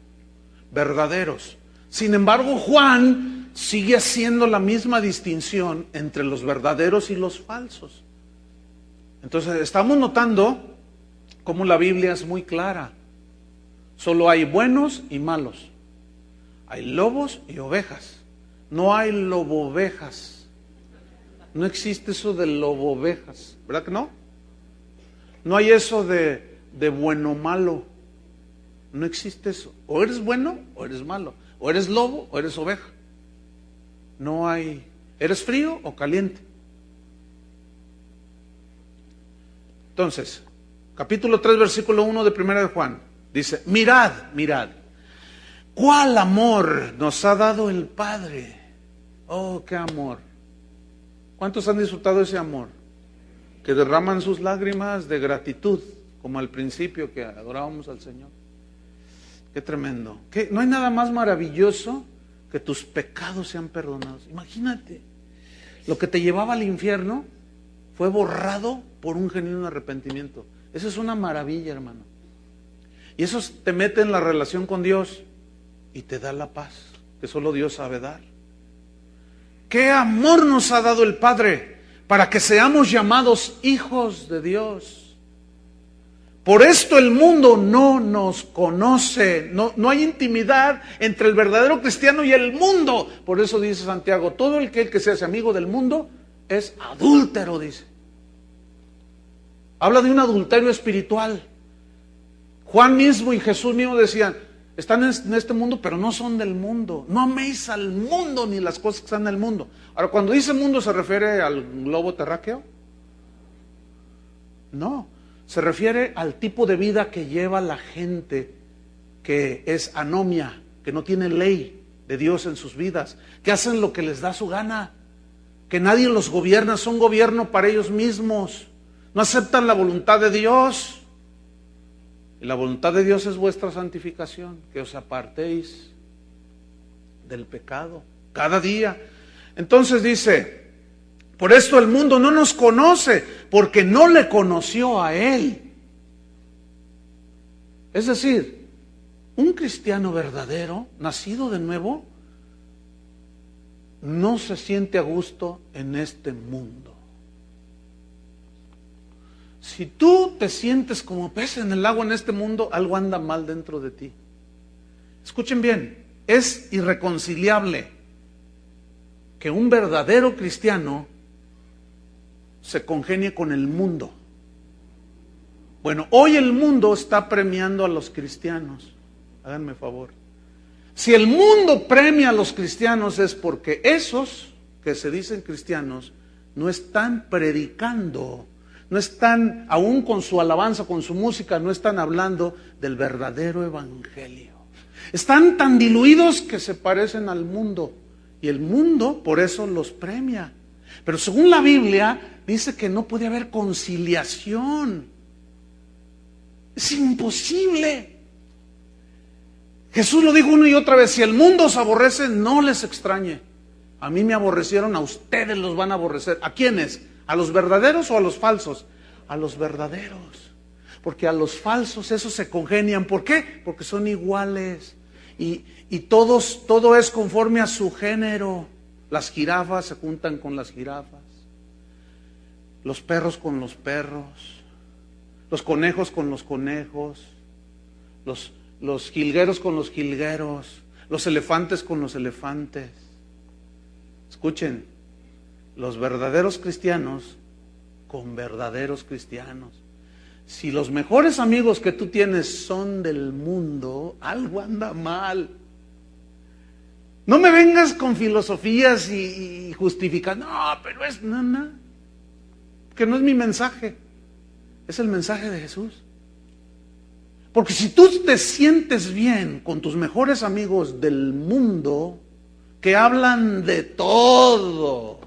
verdaderos. Sin embargo, Juan sigue haciendo la misma distinción entre los verdaderos y los falsos. Entonces, estamos notando cómo la Biblia es muy clara. Solo hay buenos y malos. Hay lobos y ovejas. No hay lobo-ovejas. No existe eso de lobo-ovejas, ¿verdad que no? No hay eso de bueno o malo. No existe eso. O eres bueno o eres malo. O eres lobo o eres oveja. No hay. ¿Eres frío o caliente? Entonces, capítulo 3, versículo 1 de 1 de Juan. Dice, mirad, cuál amor nos ha dado el Padre. Oh, qué amor. ¿Cuántos han disfrutado ese amor? Que derraman sus lágrimas de gratitud, como al principio que adorábamos al Señor. Qué tremendo. No hay nada más maravilloso que tus pecados sean perdonados. Imagínate, lo que te llevaba al infierno fue borrado por un genuino arrepentimiento. Eso es una maravilla, hermano. Y eso te mete en la relación con Dios y te da la paz que solo Dios sabe dar. ¿Qué amor nos ha dado el Padre para que seamos llamados hijos de Dios? Por esto el mundo no nos conoce, no hay intimidad entre el verdadero cristiano y el mundo. Por eso dice Santiago, todo el que se hace amigo del mundo es adúltero, dice. Habla de un adulterio espiritual. Juan mismo y Jesús mismo decían, están en este mundo, pero no son del mundo. No améis al mundo ni las cosas que están en el mundo. Ahora, cuando dice mundo, ¿se refiere al globo terráqueo? No, se refiere al tipo de vida que lleva la gente que es anomia, que no tiene ley de Dios en sus vidas, que hacen lo que les da su gana, que nadie los gobierna, son gobierno para ellos mismos. No aceptan la voluntad de Dios. Y la voluntad de Dios es vuestra santificación, que os apartéis del pecado cada día. Entonces dice, por esto el mundo no nos conoce, porque no le conoció a Él. Es decir, un cristiano verdadero, nacido de nuevo, no se siente a gusto en este mundo. Si tú te sientes como pez en el agua en este mundo, algo anda mal dentro de ti. Escuchen bien, es irreconciliable que un verdadero cristiano se congenie con el mundo. Bueno, hoy el mundo está premiando a los cristianos. Háganme favor. Si el mundo premia a los cristianos es porque esos que se dicen cristianos no están predicando, no están, aún con su alabanza, con su música, no están hablando del verdadero evangelio. Están tan diluidos que se parecen al mundo. Y el mundo por eso los premia. Pero según la Biblia, dice que no puede haber conciliación. Es imposible. Jesús lo dijo una y otra vez, si el mundo os aborrece, no les extrañe. A mí me aborrecieron, a ustedes los van a aborrecer. ¿A quiénes? ¿A los verdaderos o a los falsos? A los verdaderos. Porque a los falsos esos se congenian. ¿Por qué? Porque son iguales. Y todo es conforme a su género. Las jirafas se juntan con las jirafas. Los perros con los perros. Los conejos con los conejos. Los jilgueros con los jilgueros. Los elefantes con los elefantes. Escuchen, los verdaderos cristianos con verdaderos cristianos. Si los mejores amigos que tú tienes son del mundo, algo anda mal. No me vengas con filosofías y justificando, no, pero es nada, que no es mi mensaje, es el mensaje de Jesús. Porque si tú te sientes bien con tus mejores amigos del mundo, que hablan de todo,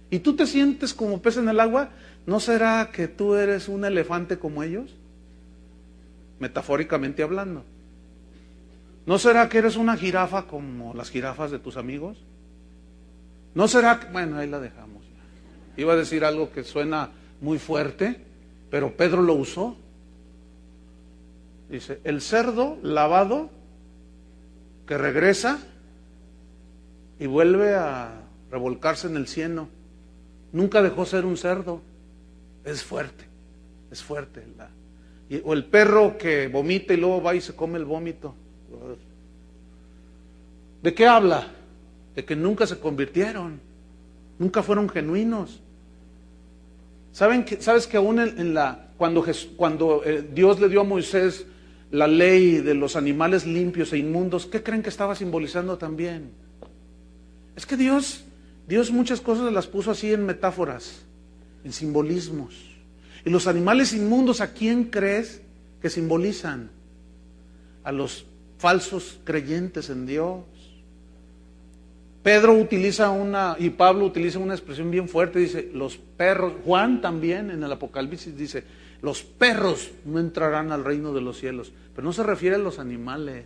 y tú te sientes como pez en el agua, ¿no será que tú eres un elefante como ellos? Metafóricamente hablando. ¿No será que eres una jirafa como las jirafas de tus amigos? ¿No será que... Bueno, ahí la dejamos. Iba a decir algo que suena muy fuerte, pero Pedro lo usó. Dice, el cerdo lavado que regresa y vuelve a revolcarse en el cieno, nunca dejó ser un cerdo. Es fuerte, es fuerte. O el perro que vomita y luego va y se come el vómito. ¿De qué habla? De que nunca se convirtieron, nunca fueron genuinos. ¿Sabes que aún cuando Dios le dio a Moisés la ley de los animales limpios e inmundos, ¿qué creen que estaba simbolizando también? Es que Dios muchas cosas las puso así en metáforas, en simbolismos. Y los animales inmundos, ¿a quién crees que simbolizan? A los falsos creyentes en Dios. Pedro utiliza y Pablo utiliza una expresión bien fuerte, dice, los perros. Juan también en el Apocalipsis dice, los perros no entrarán al reino de los cielos. Pero no se refiere a los animales,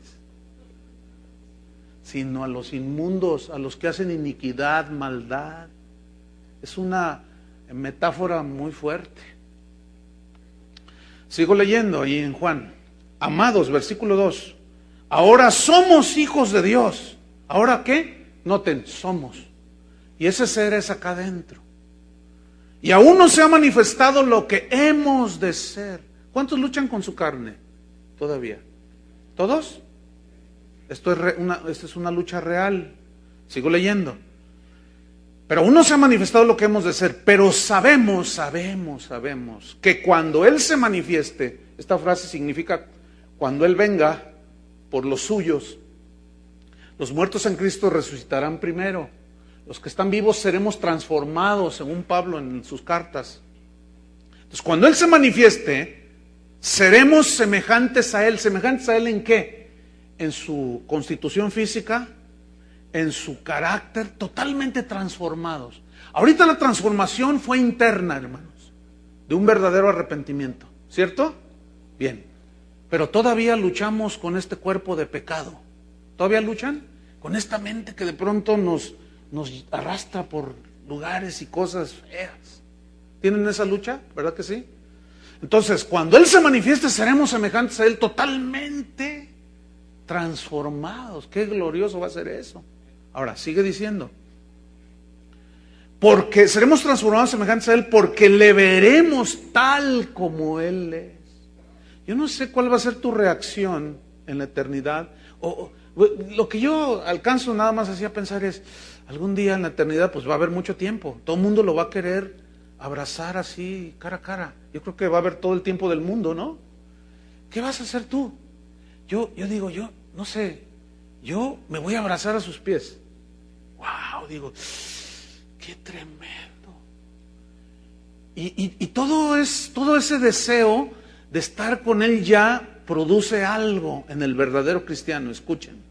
sino a los inmundos, a los que hacen iniquidad, maldad. Es una metáfora muy fuerte. Sigo leyendo ahí en Juan. Amados, versículo 2. Ahora somos hijos de Dios. ¿Ahora qué? Noten, somos. Y ese ser es acá adentro. Y aún no se ha manifestado lo que hemos de ser. ¿Cuántos luchan con su carne todavía? ¿Todos? Esta es una lucha real. Sigo leyendo. Pero aún no se ha manifestado lo que hemos de ser, pero sabemos que cuando Él se manifieste, esta frase significa cuando Él venga por los suyos, los muertos en Cristo resucitarán primero, los que están vivos seremos transformados, según Pablo en sus cartas. Entonces, cuando Él se manifieste, seremos semejantes a Él. ¿Semejantes a Él en qué? En su constitución física, en su carácter, totalmente transformados. Ahorita la transformación fue interna, hermanos, de un verdadero arrepentimiento, ¿cierto? Bien, pero todavía luchamos con este cuerpo de pecado. ¿Todavía luchan? Con esta mente que de pronto nos arrastra por lugares y cosas feas. ¿Tienen esa lucha? ¿Verdad que sí? Entonces, cuando Él se manifieste, seremos semejantes a Él, totalmente transformados. Qué glorioso va a ser eso. Ahora, sigue diciendo, porque seremos transformados semejantes a Él, porque le veremos tal como Él es. Yo no sé cuál va a ser tu reacción en la eternidad. Lo que yo alcanzo nada más así a pensar es, algún día en la eternidad pues va a haber mucho tiempo. Todo el mundo lo va a querer abrazar así, cara a cara. Yo creo que va a haber todo el tiempo del mundo, ¿no? ¿Qué vas a hacer tú? Yo digo, yo no sé, yo me voy a abrazar a sus pies. Wow, digo, qué tremendo. Y todo ese deseo de estar con Él ya produce algo en el verdadero cristiano, escuchen.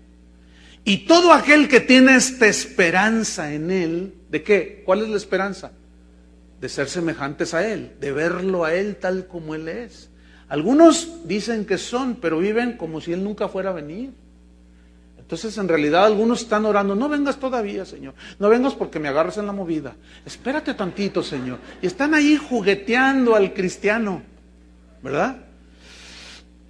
Y todo aquel que tiene esta esperanza en Él, ¿de qué? ¿Cuál es la esperanza? De ser semejantes a Él, de verlo a Él tal como Él es. Algunos dicen que son, pero viven como si Él nunca fuera a venir. Entonces, en realidad, algunos están orando, no vengas todavía, Señor. No vengas porque me agarras en la movida. Espérate tantito, Señor. Y están ahí jugueteando al cristiano, ¿verdad?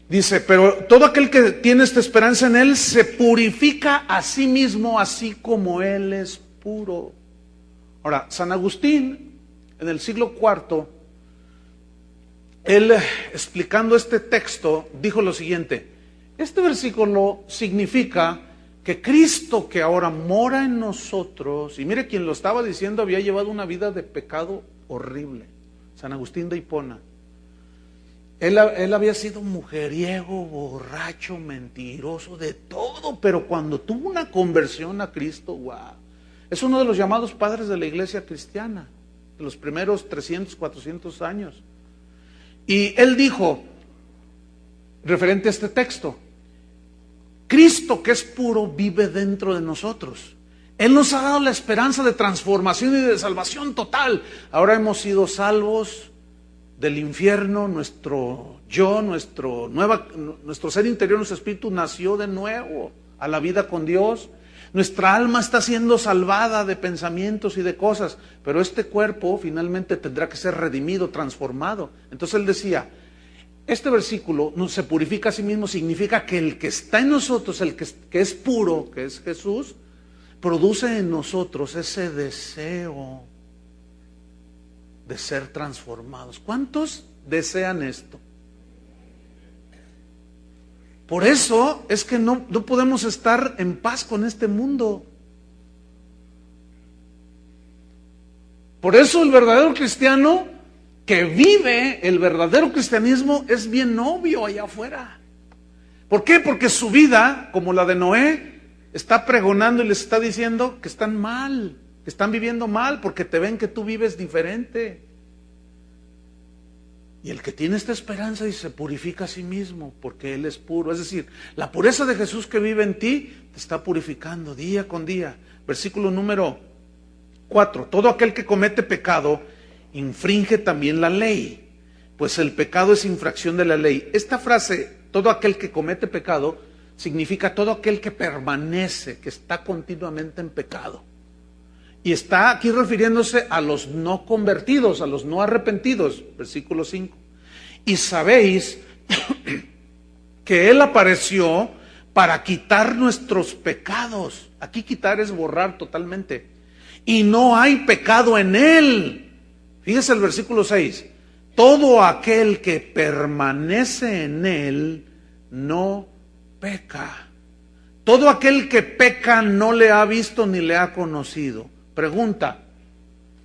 Dice, pero todo aquel que tiene esta esperanza en Él se purifica a sí mismo, así como Él es puro. Ahora, San Agustín, en el siglo IV, él explicando este texto, dijo lo siguiente: este versículo significa que Cristo, que ahora mora en nosotros, y mire, quien lo estaba diciendo había llevado una vida de pecado horrible, San Agustín de Hipona. Él había sido mujeriego, borracho, mentiroso, de todo, pero cuando tuvo una conversión a Cristo, wow, es uno de los llamados padres de la iglesia cristiana, de los primeros 300, 400 años. Y él dijo, referente a este texto, Cristo, que es puro, vive dentro de nosotros. Él nos ha dado la esperanza de transformación y de salvación total. Ahora hemos sido salvos del infierno, nuestro yo, nuestro ser interior, nuestro espíritu nació de nuevo a la vida con Dios. Nuestra alma está siendo salvada de pensamientos y de cosas, pero este cuerpo finalmente tendrá que ser redimido, transformado. Entonces él decía, este versículo no se purifica a sí mismo, significa que el que está en nosotros, el que es puro, que es Jesús, produce en nosotros ese deseo de ser transformados. ¿Cuántos desean esto? Por eso es que no podemos estar en paz con este mundo. Por eso el verdadero cristiano que vive el verdadero cristianismo es bien obvio allá afuera. ¿Por qué? Porque su vida, como la de Noé, está pregonando y les está diciendo que están mal, que están viviendo mal, porque te ven que tú vives diferente. Y el que tiene esta esperanza dice, se purifica a sí mismo, porque Él es puro. Es decir, la pureza de Jesús que vive en ti te está purificando día con día. Versículo número 4. Todo aquel que comete pecado infringe también la ley, pues el pecado es infracción de la ley. Esta frase, todo aquel que comete pecado, significa todo aquel que permanece, que está continuamente en pecado. Y está aquí refiriéndose a los no convertidos, a los no arrepentidos, versículo 5. Y sabéis que Él apareció para quitar nuestros pecados. Aquí quitar es borrar totalmente. Y no hay pecado en Él. Fíjese el versículo 6. Todo aquel que permanece en Él no peca. Todo aquel que peca no le ha visto ni le ha conocido. Pregunta,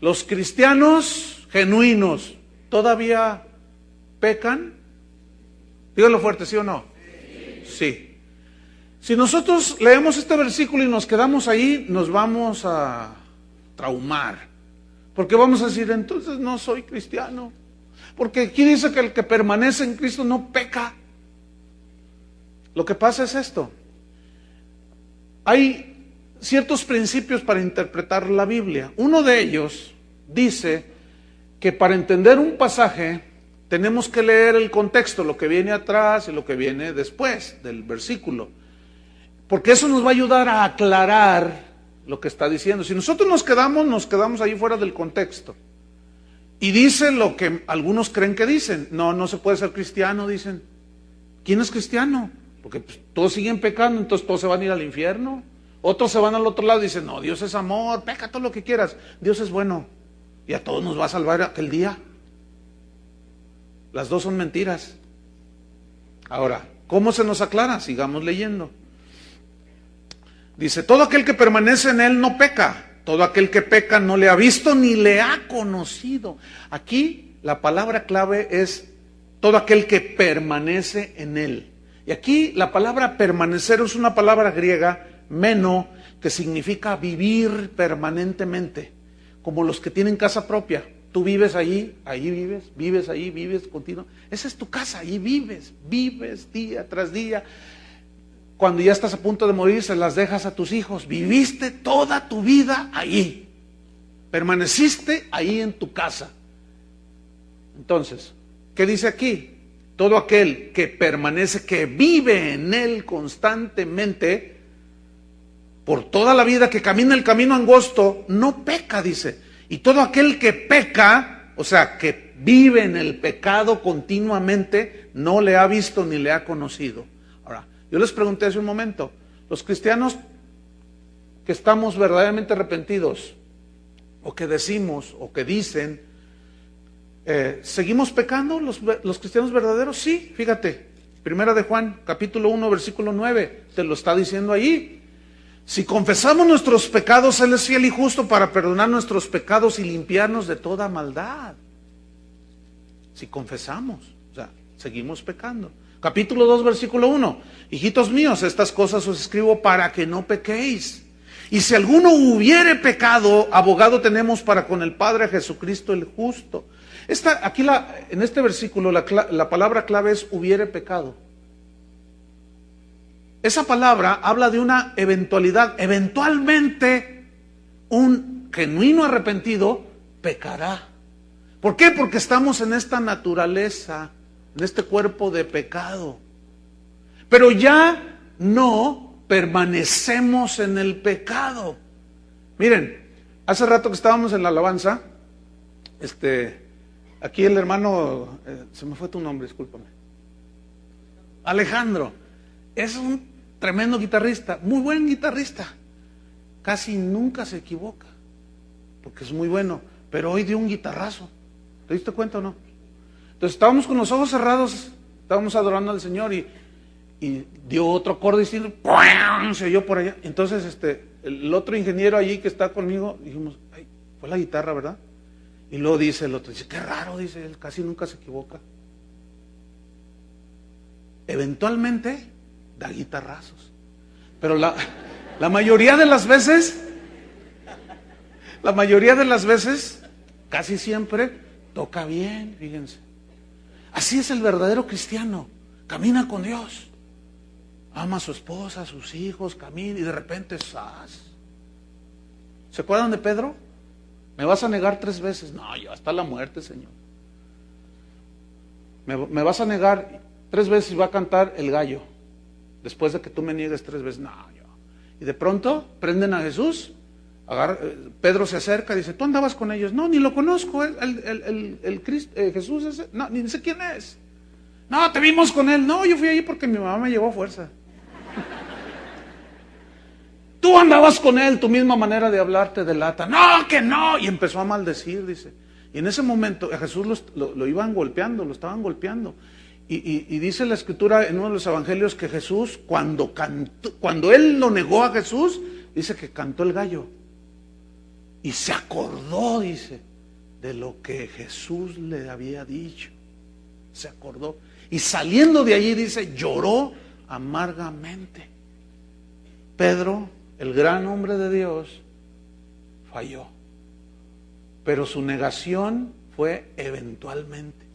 los cristianos genuinos, ¿todavía pecan? Díganlo fuerte, ¿sí o no? Sí. Si nosotros leemos este versículo y nos quedamos ahí, nos vamos a traumar. Porque vamos a decir, entonces no soy cristiano. Porque aquí dice que el que permanece en Cristo no peca. Lo que pasa es esto. Hay ciertos principios para interpretar la Biblia. Uno de ellos dice que para entender un pasaje tenemos que leer el contexto, lo que viene atrás y lo que viene después del versículo. Porque eso nos va a ayudar a aclarar lo que está diciendo. Si nosotros nos quedamos ahí fuera del contexto. Y dice lo que algunos creen que dicen. No, no se puede ser cristiano, dicen. ¿Quién es cristiano? Porque pues, todos siguen pecando, entonces todos se van a ir al infierno. Otros se van al otro lado y dicen, no, Dios es amor, peca todo lo que quieras. Dios es bueno y a todos nos va a salvar aquel día. Las dos son mentiras. Ahora, ¿cómo se nos aclara? Sigamos leyendo. Dice, todo aquel que permanece en él no peca. Todo aquel que peca no le ha visto ni le ha conocido. Aquí la palabra clave es todo aquel que permanece en él. Y aquí la palabra permanecer es una palabra griega, meno, que significa vivir permanentemente, como los que tienen casa propia. Tú vives ahí vives ahí, vives continuo. Esa es tu casa, ahí vives día tras día. Cuando ya estás a punto de morir, se las dejas a tus hijos. Viviste toda tu vida ahí. Permaneciste ahí en tu casa. Entonces, ¿qué dice aquí? Todo aquel que permanece, que vive en él constantemente, por toda la vida, que camina el camino angosto, no peca, dice. Y todo aquel que peca, o sea, que vive en el pecado continuamente, no le ha visto ni le ha conocido. Ahora, yo les pregunté hace un momento, los cristianos que estamos verdaderamente arrepentidos, o que decimos, o que dicen, ¿seguimos pecando los cristianos verdaderos? Sí, fíjate, Primera de Juan, capítulo 1, versículo 9, te lo está diciendo ahí. Si confesamos nuestros pecados, Él es fiel y justo para perdonar nuestros pecados y limpiarnos de toda maldad. Si confesamos, o sea, seguimos pecando. Capítulo 2, versículo 1. Hijitos míos, estas cosas os escribo para que no pequéis. Y si alguno hubiere pecado, abogado tenemos para con el Padre, Jesucristo el justo. En este versículo la palabra clave es hubiere pecado. Esa palabra habla de una eventualidad. Eventualmente un genuino arrepentido pecará. ¿Por qué? Porque estamos en esta naturaleza, en este cuerpo de pecado. Pero ya no permanecemos en el pecado. Miren, hace rato que estábamos en la alabanza, aquí el hermano, se me fue tu nombre, discúlpame. Alejandro, es un tremendo guitarrista, muy buen guitarrista. Casi nunca se equivoca, porque es muy bueno, pero hoy dio un guitarrazo. ¿Te diste cuenta o no? Entonces estábamos con los ojos cerrados, estábamos adorando al Señor y dio otro acorde distinto, se oyó por allá. Entonces el otro ingeniero allí que está conmigo, dijimos, ay, fue la guitarra, ¿verdad? Y luego dice el otro, dice, qué raro, dice, él casi nunca se equivoca. Eventualmente da guitarrazos. Pero la mayoría de las veces, casi siempre, toca bien, fíjense. Así es el verdadero cristiano, camina con Dios. Ama a su esposa, a sus hijos, camina y de repente ¡zas! ¿Se acuerdan de Pedro? ¿Me vas a negar 3 veces? No, yo hasta la muerte, Señor. ¿Me vas a negar 3 veces y va a cantar el gallo? Después de que tú me niegues 3 veces. No, yo. Y de pronto prenden a Jesús. Pedro se acerca y dice, ¿tú andabas con ellos? No, ni lo conozco. El Cristo, Jesús ese. No, ni sé quién es. No, te vimos con él. No, yo fui ahí porque mi mamá me llevó a fuerza. Tú andabas con él, tu misma manera de hablar te delata. No, que no. Y empezó a maldecir, dice. Y en ese momento a Jesús lo iban golpeando, lo estaban golpeando. Y dice la Escritura en uno de los evangelios que Jesús, cuando él lo negó a Jesús, dice que cantó el gallo. y se acordó, dice, de lo que Jesús le había dicho. Se acordó. Y saliendo de allí, dice, lloró amargamente. Pedro, el gran hombre de Dios, falló. Pero su negación fue eventualmente.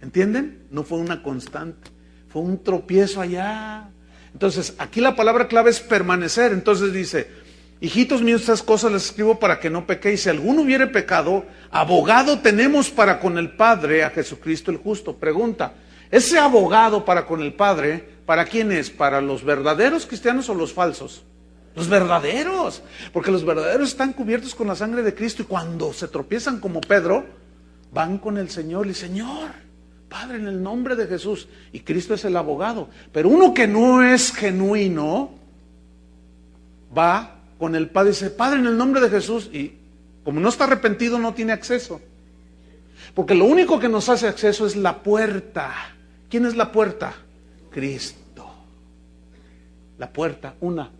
¿Entienden? No fue una constante. Fue un tropiezo allá. Entonces, aquí la palabra clave es permanecer. Entonces dice, hijitos míos, estas cosas les escribo para que no pequéis. Si alguno hubiere pecado, abogado tenemos para con el Padre, a Jesucristo el justo. Pregunta, ¿ese abogado para con el Padre, para quién es? ¿Para los verdaderos cristianos o los falsos? Los verdaderos, porque los verdaderos están cubiertos con la sangre de Cristo, y cuando se tropiezan como Pedro, van con el Señor y dicen, Señor, Padre, en el nombre de Jesús. Y Cristo es el abogado. Pero uno que no es genuino, va con el Padre y dice, Padre, en el nombre de Jesús, y como no está arrepentido, no tiene acceso. Porque lo único que nos hace acceso es la puerta. ¿Quién es la puerta? Cristo. La puerta, una.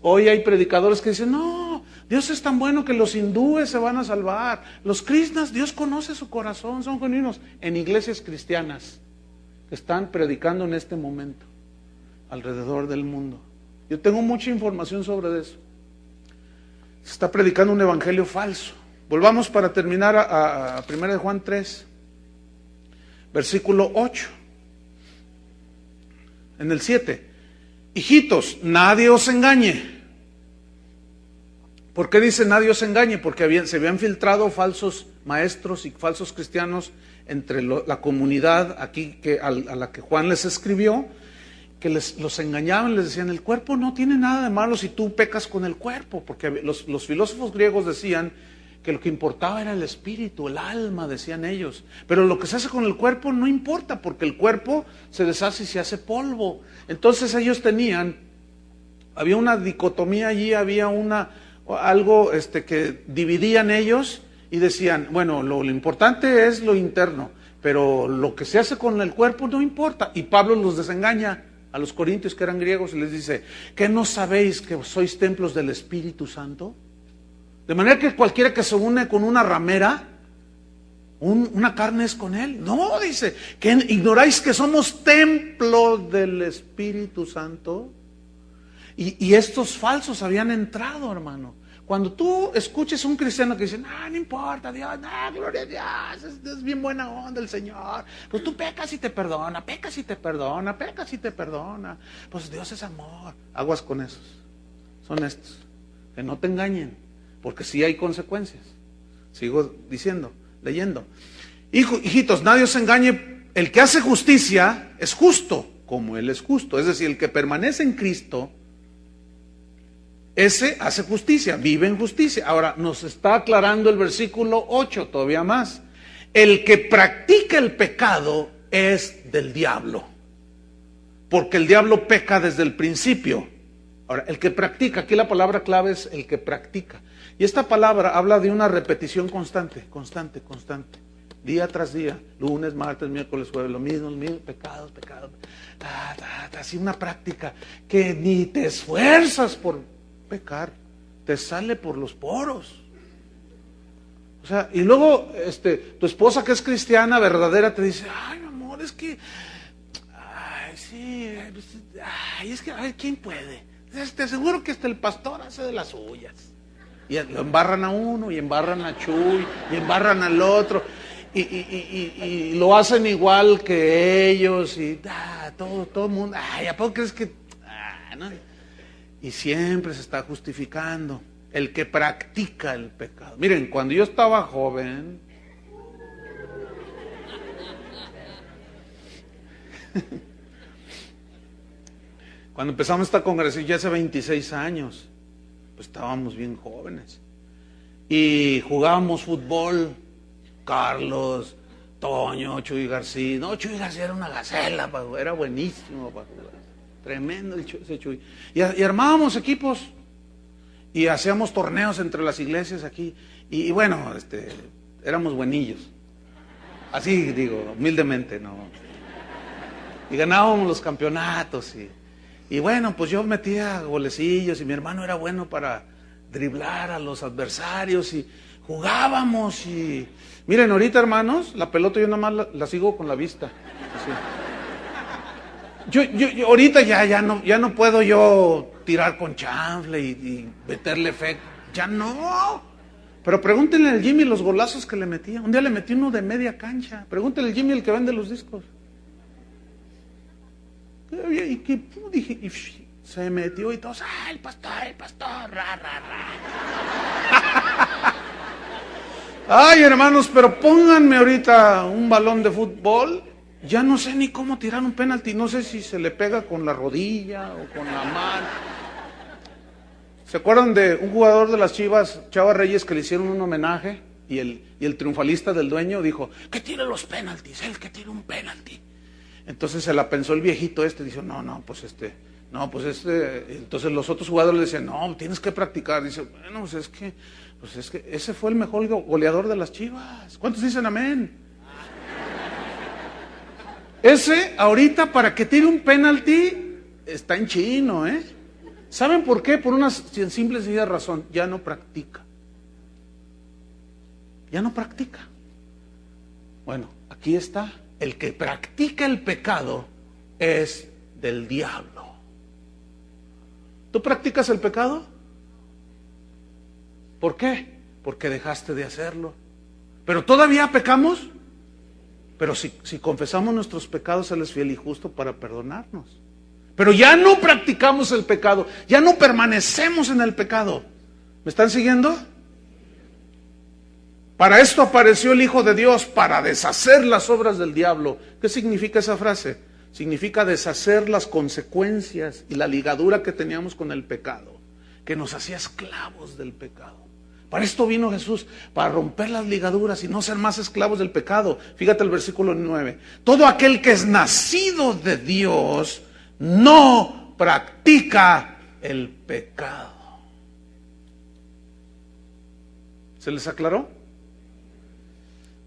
Hoy hay predicadores que dicen, no, Dios es tan bueno que los hindúes se van a salvar. Los krishnas, Dios conoce su corazón, son genuinos. En iglesias cristianas que están predicando en este momento alrededor del mundo. Yo tengo mucha información sobre eso. Se está predicando un evangelio falso. Volvamos para terminar a 1 de Juan 3, versículo 8. En el 7. Hijitos, nadie os engañe. ¿Por qué dice nadie os engañe? Porque se habían filtrado falsos maestros y falsos cristianos entre la comunidad aquí a la que Juan les escribió, que los engañaban, les decían, el cuerpo no tiene nada de malo si tú pecas con el cuerpo, porque los filósofos griegos decían que lo que importaba era el espíritu, el alma, decían ellos. Pero lo que se hace con el cuerpo no importa, porque el cuerpo se deshace y se hace polvo. Entonces ellos había una dicotomía allí, había algo que dividían ellos y decían, bueno, lo importante es lo interno, pero lo que se hace con el cuerpo no importa. Y Pablo los desengaña a los corintios que eran griegos y les dice, ¿qué no sabéis que sois templos del Espíritu Santo? De manera que cualquiera que se une con una ramera, una carne es con él. No, dice, ¿que ignoráis que somos templo del Espíritu Santo? Y estos falsos habían entrado, hermano. Cuando tú escuches un cristiano que dice, no importa, Dios, gloria a Dios, es bien buena onda el Señor. Pues tú pecas y te perdona, pecas y te perdona, pecas y te perdona. Pues Dios es amor. Aguas con esos. Son estos. Que no te engañen, porque sí hay consecuencias. Sigo diciendo, leyendo. Hijitos, nadie os engañe. El que hace justicia es justo, como Él es justo. Es decir, el que permanece en Cristo, ese hace justicia, vive en justicia. Ahora, nos está aclarando el versículo 8 todavía más. El que practica el pecado es del diablo, porque el diablo peca desde el principio. Ahora, el que practica, aquí la palabra clave es el que practica. Y esta palabra habla de una repetición constante. Día tras día, lunes, martes, miércoles, jueves, lo mismo, pecados. Así una práctica que ni te esfuerzas por pecar, te sale por los poros. O sea, y luego tu esposa que es cristiana verdadera te dice, ay, mi amor, es que ¿quién puede? Te aseguro que hasta el pastor hace de las suyas. Y lo embarran a uno, y embarran a Chuy, y embarran al otro, y lo hacen igual que ellos, y todo el mundo, ¿a poco crees que? No? Y siempre se está justificando el que practica el pecado. Miren, cuando yo estaba joven, cuando empezamos esta congregación ya hace 26 años, pues estábamos bien jóvenes y jugábamos fútbol. Carlos, Toño, Chuy García. No, Chuy García era una gacela, era buenísimo para jugar. Tremendo ese Chuy. Y armábamos equipos y hacíamos torneos entre las iglesias aquí. Y bueno, éramos buenillos. Así digo, humildemente, ¿no? Y ganábamos los campeonatos. Y bueno, pues yo metía golecillos y mi hermano era bueno para driblar a los adversarios y jugábamos. Y miren, ahorita, hermanos, la pelota yo nada más la sigo con la vista. Así. Yo ahorita ya no puedo yo tirar con chanfle y meterle efecto. Ya no. Pero pregúntenle al Jimmy los golazos que le metía. Un día le metí uno de media cancha. Pregúntenle al Jimmy, el que vende los discos. Y se metió y todos, el pastor, ra, ra, ra. Ay, hermanos, pero pónganme ahorita un balón de fútbol. Ya no sé ni cómo tirar un penalti. No sé si se le pega con la rodilla o con la mano. ¿Se acuerdan de un jugador de las Chivas, Chava Reyes, que le hicieron un homenaje? Y el triunfalista del dueño dijo, que tire los penaltis, él que tire un penalti. Entonces se la pensó el viejito dijo, entonces los otros jugadores le decían, no, tienes que practicar. Dice, bueno, pues es que ese fue el mejor goleador de las Chivas. ¿Cuántos dicen amén? Ese, ahorita, para que tire un penalti, está en chino, ¿Saben por qué? Por una simple y sencilla razón, ya no practica. Ya no practica. Bueno, aquí está. El que practica el pecado es del diablo. ¿Tú practicas el pecado? ¿Por qué? Porque dejaste de hacerlo. ¿Pero todavía pecamos? Pero si confesamos nuestros pecados, Él es fiel y justo para perdonarnos. Pero ya no practicamos el pecado, ya no permanecemos en el pecado. ¿Me están siguiendo? Para esto apareció el Hijo de Dios, para deshacer las obras del diablo. ¿Qué significa esa frase? Significa deshacer las consecuencias y la ligadura que teníamos con el pecado, que nos hacía esclavos del pecado. Para esto vino Jesús, para romper las ligaduras y no ser más esclavos del pecado. Fíjate el versículo 9. Todo aquel que es nacido de Dios no practica el pecado. ¿Se les aclaró?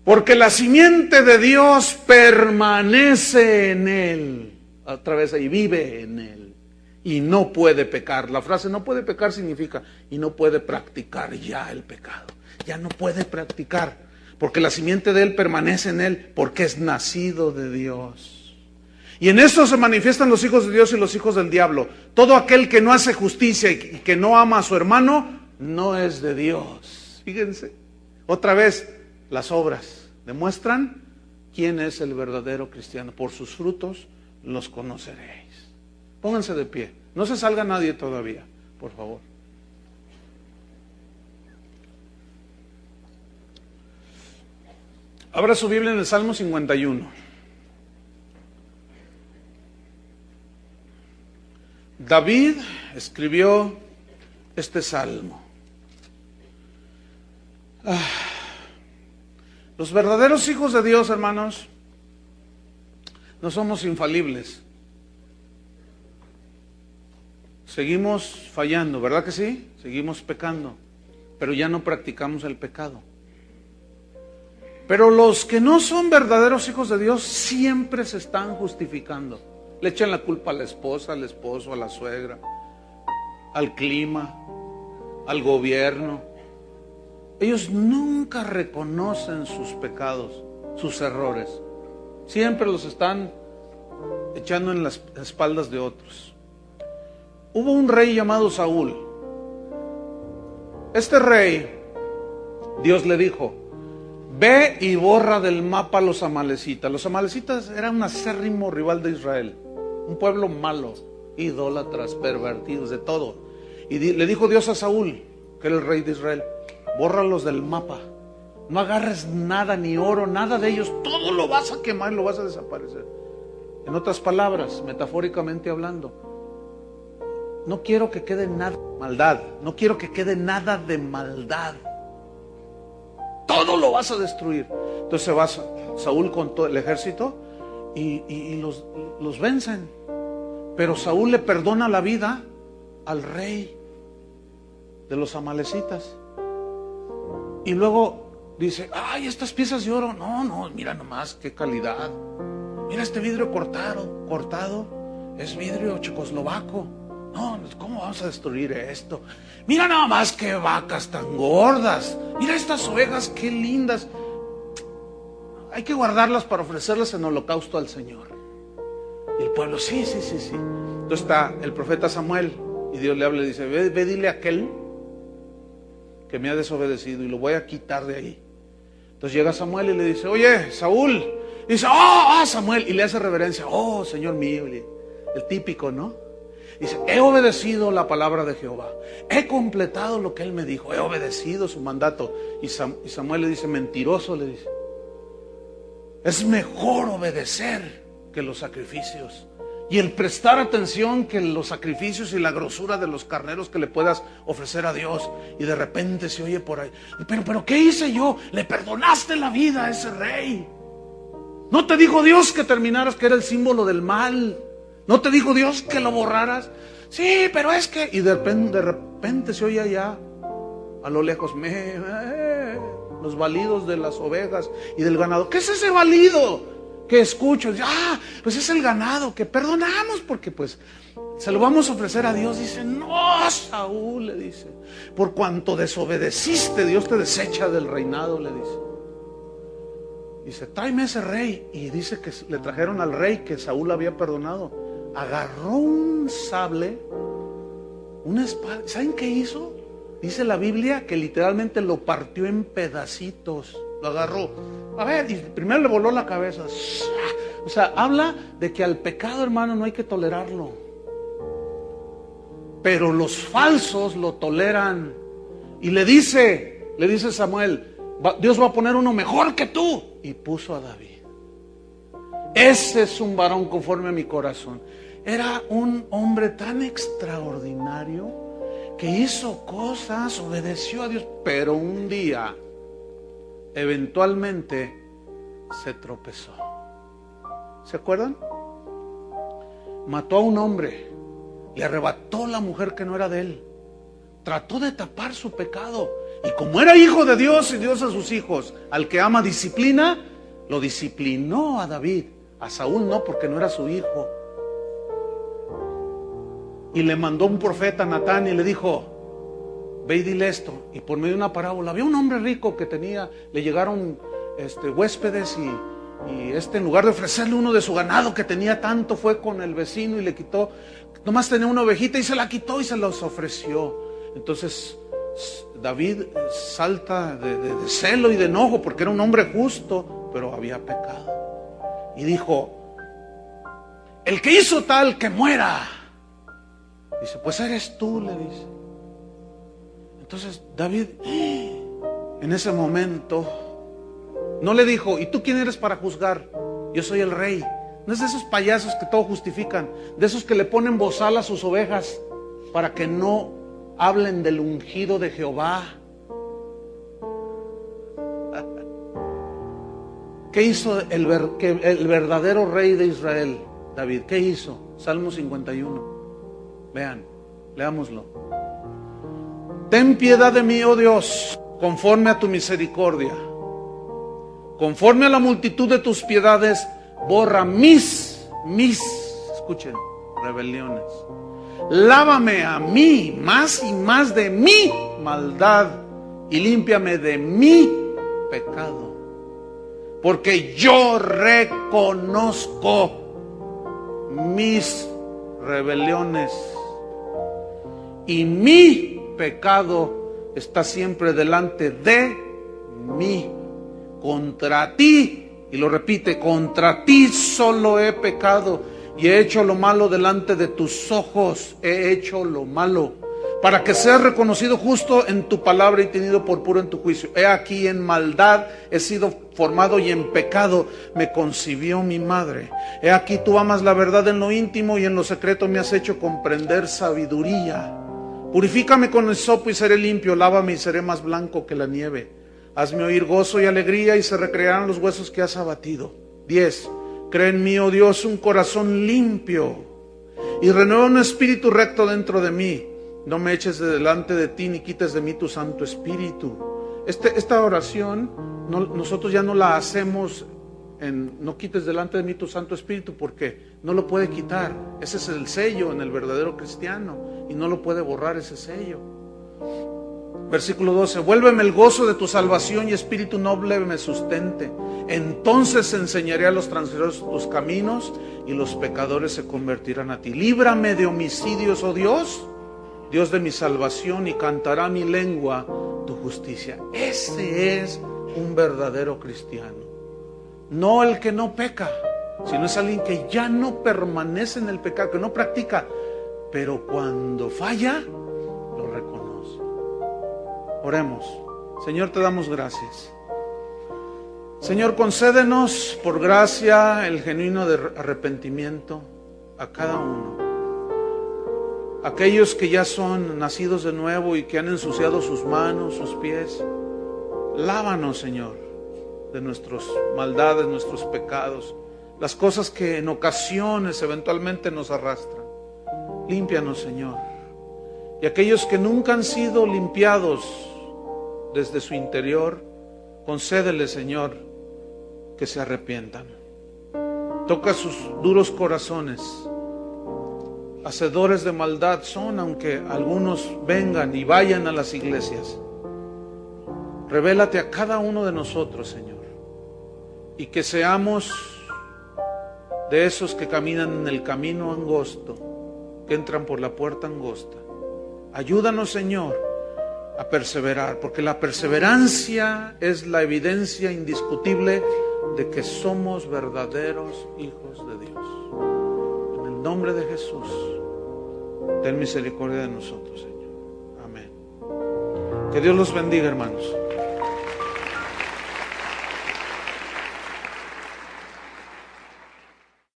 Porque la simiente de Dios permanece en él. Otra vez ahí, vive en él. Y no puede pecar. La frase no puede pecar significa y no puede practicar ya el pecado. Ya no puede practicar. Porque la simiente de él permanece en él. Porque es nacido de Dios. Y en esto se manifiestan los hijos de Dios y los hijos del diablo. Todo aquel que no hace justicia y que no ama a su hermano, no es de Dios. Fíjense. Otra vez, las obras demuestran quién es el verdadero cristiano. Por sus frutos los conoceréis. Pónganse de pie. No se salga nadie todavía, por favor. Abra su Biblia en el Salmo 51. David escribió este salmo. Los verdaderos hijos de Dios, hermanos, no somos infalibles. Seguimos fallando, ¿verdad que sí? Seguimos pecando, pero ya no practicamos el pecado. Pero los que no son verdaderos hijos de Dios siempre se están justificando. Le echan la culpa a la esposa, al esposo, a la suegra, al clima, al gobierno. Ellos nunca reconocen sus pecados, sus errores. Siempre los están echando en las espaldas de otros. Hubo un rey llamado Saúl. Este rey, Dios le dijo, ve y borra del mapa a los amalecitas. Los amalecitas eran un acérrimo rival de Israel. Un pueblo malo, idólatras, pervertidos, de todo. Y le dijo Dios a Saúl, que era el rey de Israel, bórralos del mapa. No agarres nada, ni oro, nada de ellos. Todo lo vas a quemar, lo vas a desaparecer. En otras palabras, metafóricamente hablando, no quiero que quede nada de maldad. No quiero que quede nada de maldad. Todo lo vas a destruir. Entonces se va Saúl con todo el ejército y los vencen. Pero Saúl le perdona la vida al rey de los amalecitas. Y luego dice, ay, estas piezas de oro, no, mira nomás qué calidad. Mira este vidrio cortado, es vidrio checoslovaco. No, ¿cómo vamos a destruir esto? Mira nada más qué vacas tan gordas. Mira estas ovejas, qué lindas. Hay que guardarlas para ofrecerlas en holocausto al Señor. Y el pueblo, sí. Entonces está el profeta Samuel y Dios le habla y dice, ve dile a aquel que me ha desobedecido y lo voy a quitar de ahí. Entonces llega Samuel y le dice, oye, Saúl. Y dice, Samuel. Y le hace reverencia, Señor mío. El típico, ¿no? Dice, he obedecido la palabra de Jehová. He completado lo que él me dijo. He obedecido su mandato. Y Samuel le dice, mentiroso, le dice. Es mejor obedecer que los sacrificios. Y el prestar atención que los sacrificios y la grosura de los carneros que le puedas ofrecer a Dios. Y de repente se oye por ahí, pero ¿qué hice yo? Le perdonaste la vida a ese rey. ¿No te dijo Dios que terminaras, que era el símbolo del mal? ¿No te dijo Dios que lo borraras? Sí, pero es que... Y de repente se oye allá, a lo lejos, los balidos de las ovejas y del ganado. ¿Qué es ese balido que escucho? Pues es el ganado que perdonamos porque pues se lo vamos a ofrecer a Dios. Dice, no, Saúl, le dice, por cuanto desobedeciste, Dios te desecha del reinado, le dice. Dice, tráeme ese rey. Y dice que le trajeron al rey que Saúl había perdonado. Agarró un sable, una espada. ¿Saben qué hizo? Dice la Biblia que literalmente lo partió en pedacitos. Lo agarró. A ver, y primero le voló la cabeza. O sea, habla de que al pecado, hermano, no hay que tolerarlo. Pero los falsos lo toleran. Y le dice Samuel, Dios va a poner uno mejor que tú. Y puso a David. Ese es un varón conforme a mi corazón. Era un hombre tan extraordinario que hizo cosas, obedeció a Dios, pero un día, eventualmente, se tropezó. ¿Se acuerdan? Mató a un hombre, le arrebató la mujer que no era de él, trató de tapar su pecado, y como era hijo de Dios y Dios a sus hijos, al que ama disciplina, lo disciplinó a David. A Saúl no, porque no era su hijo. Y le mandó un profeta, Natán, y le dijo, ve y dile esto. Y por medio de una parábola, había un hombre rico que le llegaron huéspedes y en lugar de ofrecerle uno de su ganado que tenía tanto, fue con el vecino y le quitó, nomás tenía una ovejita y se la quitó y se los ofreció. Entonces David salta de celo y de enojo porque era un hombre justo, pero había pecado. Y dijo, el que hizo tal, que muera. Dice, pues eres tú, le dice. Entonces David, en ese momento, no le dijo, ¿y tú quién eres para juzgar? Yo soy el rey. No es de esos payasos que todo justifican, de esos que le ponen bozal a sus ovejas para que no hablen del ungido de Jehová. ¿Qué hizo el verdadero rey de Israel, David? ¿Qué hizo? Salmo 51. Vean, leámoslo. Ten piedad de mí, oh Dios, conforme a tu misericordia. Conforme a la multitud de tus piedades, borra mis, escuchen, rebeliones. Lávame a mí más y más de mi maldad y límpiame de mi pecado. Porque yo reconozco mis rebeliones y mi pecado está siempre delante de mí. Contra ti, y lo repite, contra ti solo he pecado y he hecho lo malo delante de tus ojos. He hecho lo malo, para que seas reconocido justo en tu palabra y tenido por puro en tu juicio. He aquí, en maldad he sido formado y en pecado me concibió mi madre. He aquí, tú amas la verdad en lo íntimo y en lo secreto me has hecho comprender sabiduría. Purifícame con hisopo y seré limpio, lávame y seré más blanco que la nieve. Hazme oír gozo y alegría y se recrearán los huesos que has abatido. 10. Crea en mí, oh Dios, un corazón limpio y renueva un espíritu recto dentro de mí. No me eches de delante de ti ni quites de mí tu Santo Espíritu. Esta oración nosotros ya no la hacemos no quites delante de mí tu Santo Espíritu, porque no lo puede quitar. Ese es el sello en el verdadero cristiano y no lo puede borrar ese sello. Versículo 12, vuélveme el gozo de tu salvación y espíritu noble me sustente. Entonces enseñaré a los transgresores tus caminos y los pecadores se convertirán a ti. Líbrame de homicidios, oh Dios, Dios de mi salvación, y cantará mi lengua tu justicia. Ese es un verdadero cristiano. No el que no peca, sino es alguien que ya no permanece en el pecado, que no practica, pero cuando falla, lo reconoce. Oremos. Señor, te damos gracias. Señor, concédenos por gracia el genuino arrepentimiento a cada uno. Aquellos que ya son nacidos de nuevo y que han ensuciado sus manos, sus pies, lávanos, Señor, de nuestras maldades, nuestros pecados, las cosas que en ocasiones eventualmente nos arrastran. Límpianos, Señor. Y aquellos que nunca han sido limpiados desde su interior, concédeles, Señor, que se arrepientan. Toca sus duros corazones. Hacedores de maldad son, aunque algunos vengan y vayan a las iglesias. Revélate a cada uno de nosotros, Señor, y que seamos de esos que caminan en el camino angosto, que entran por la puerta angosta. Ayúdanos, Señor, a perseverar, porque la perseverancia es la evidencia indiscutible de que somos verdaderos hijos de Dios. En el nombre de Jesús, ten misericordia de nosotros, Señor. Amén. Que Dios los bendiga, hermanos.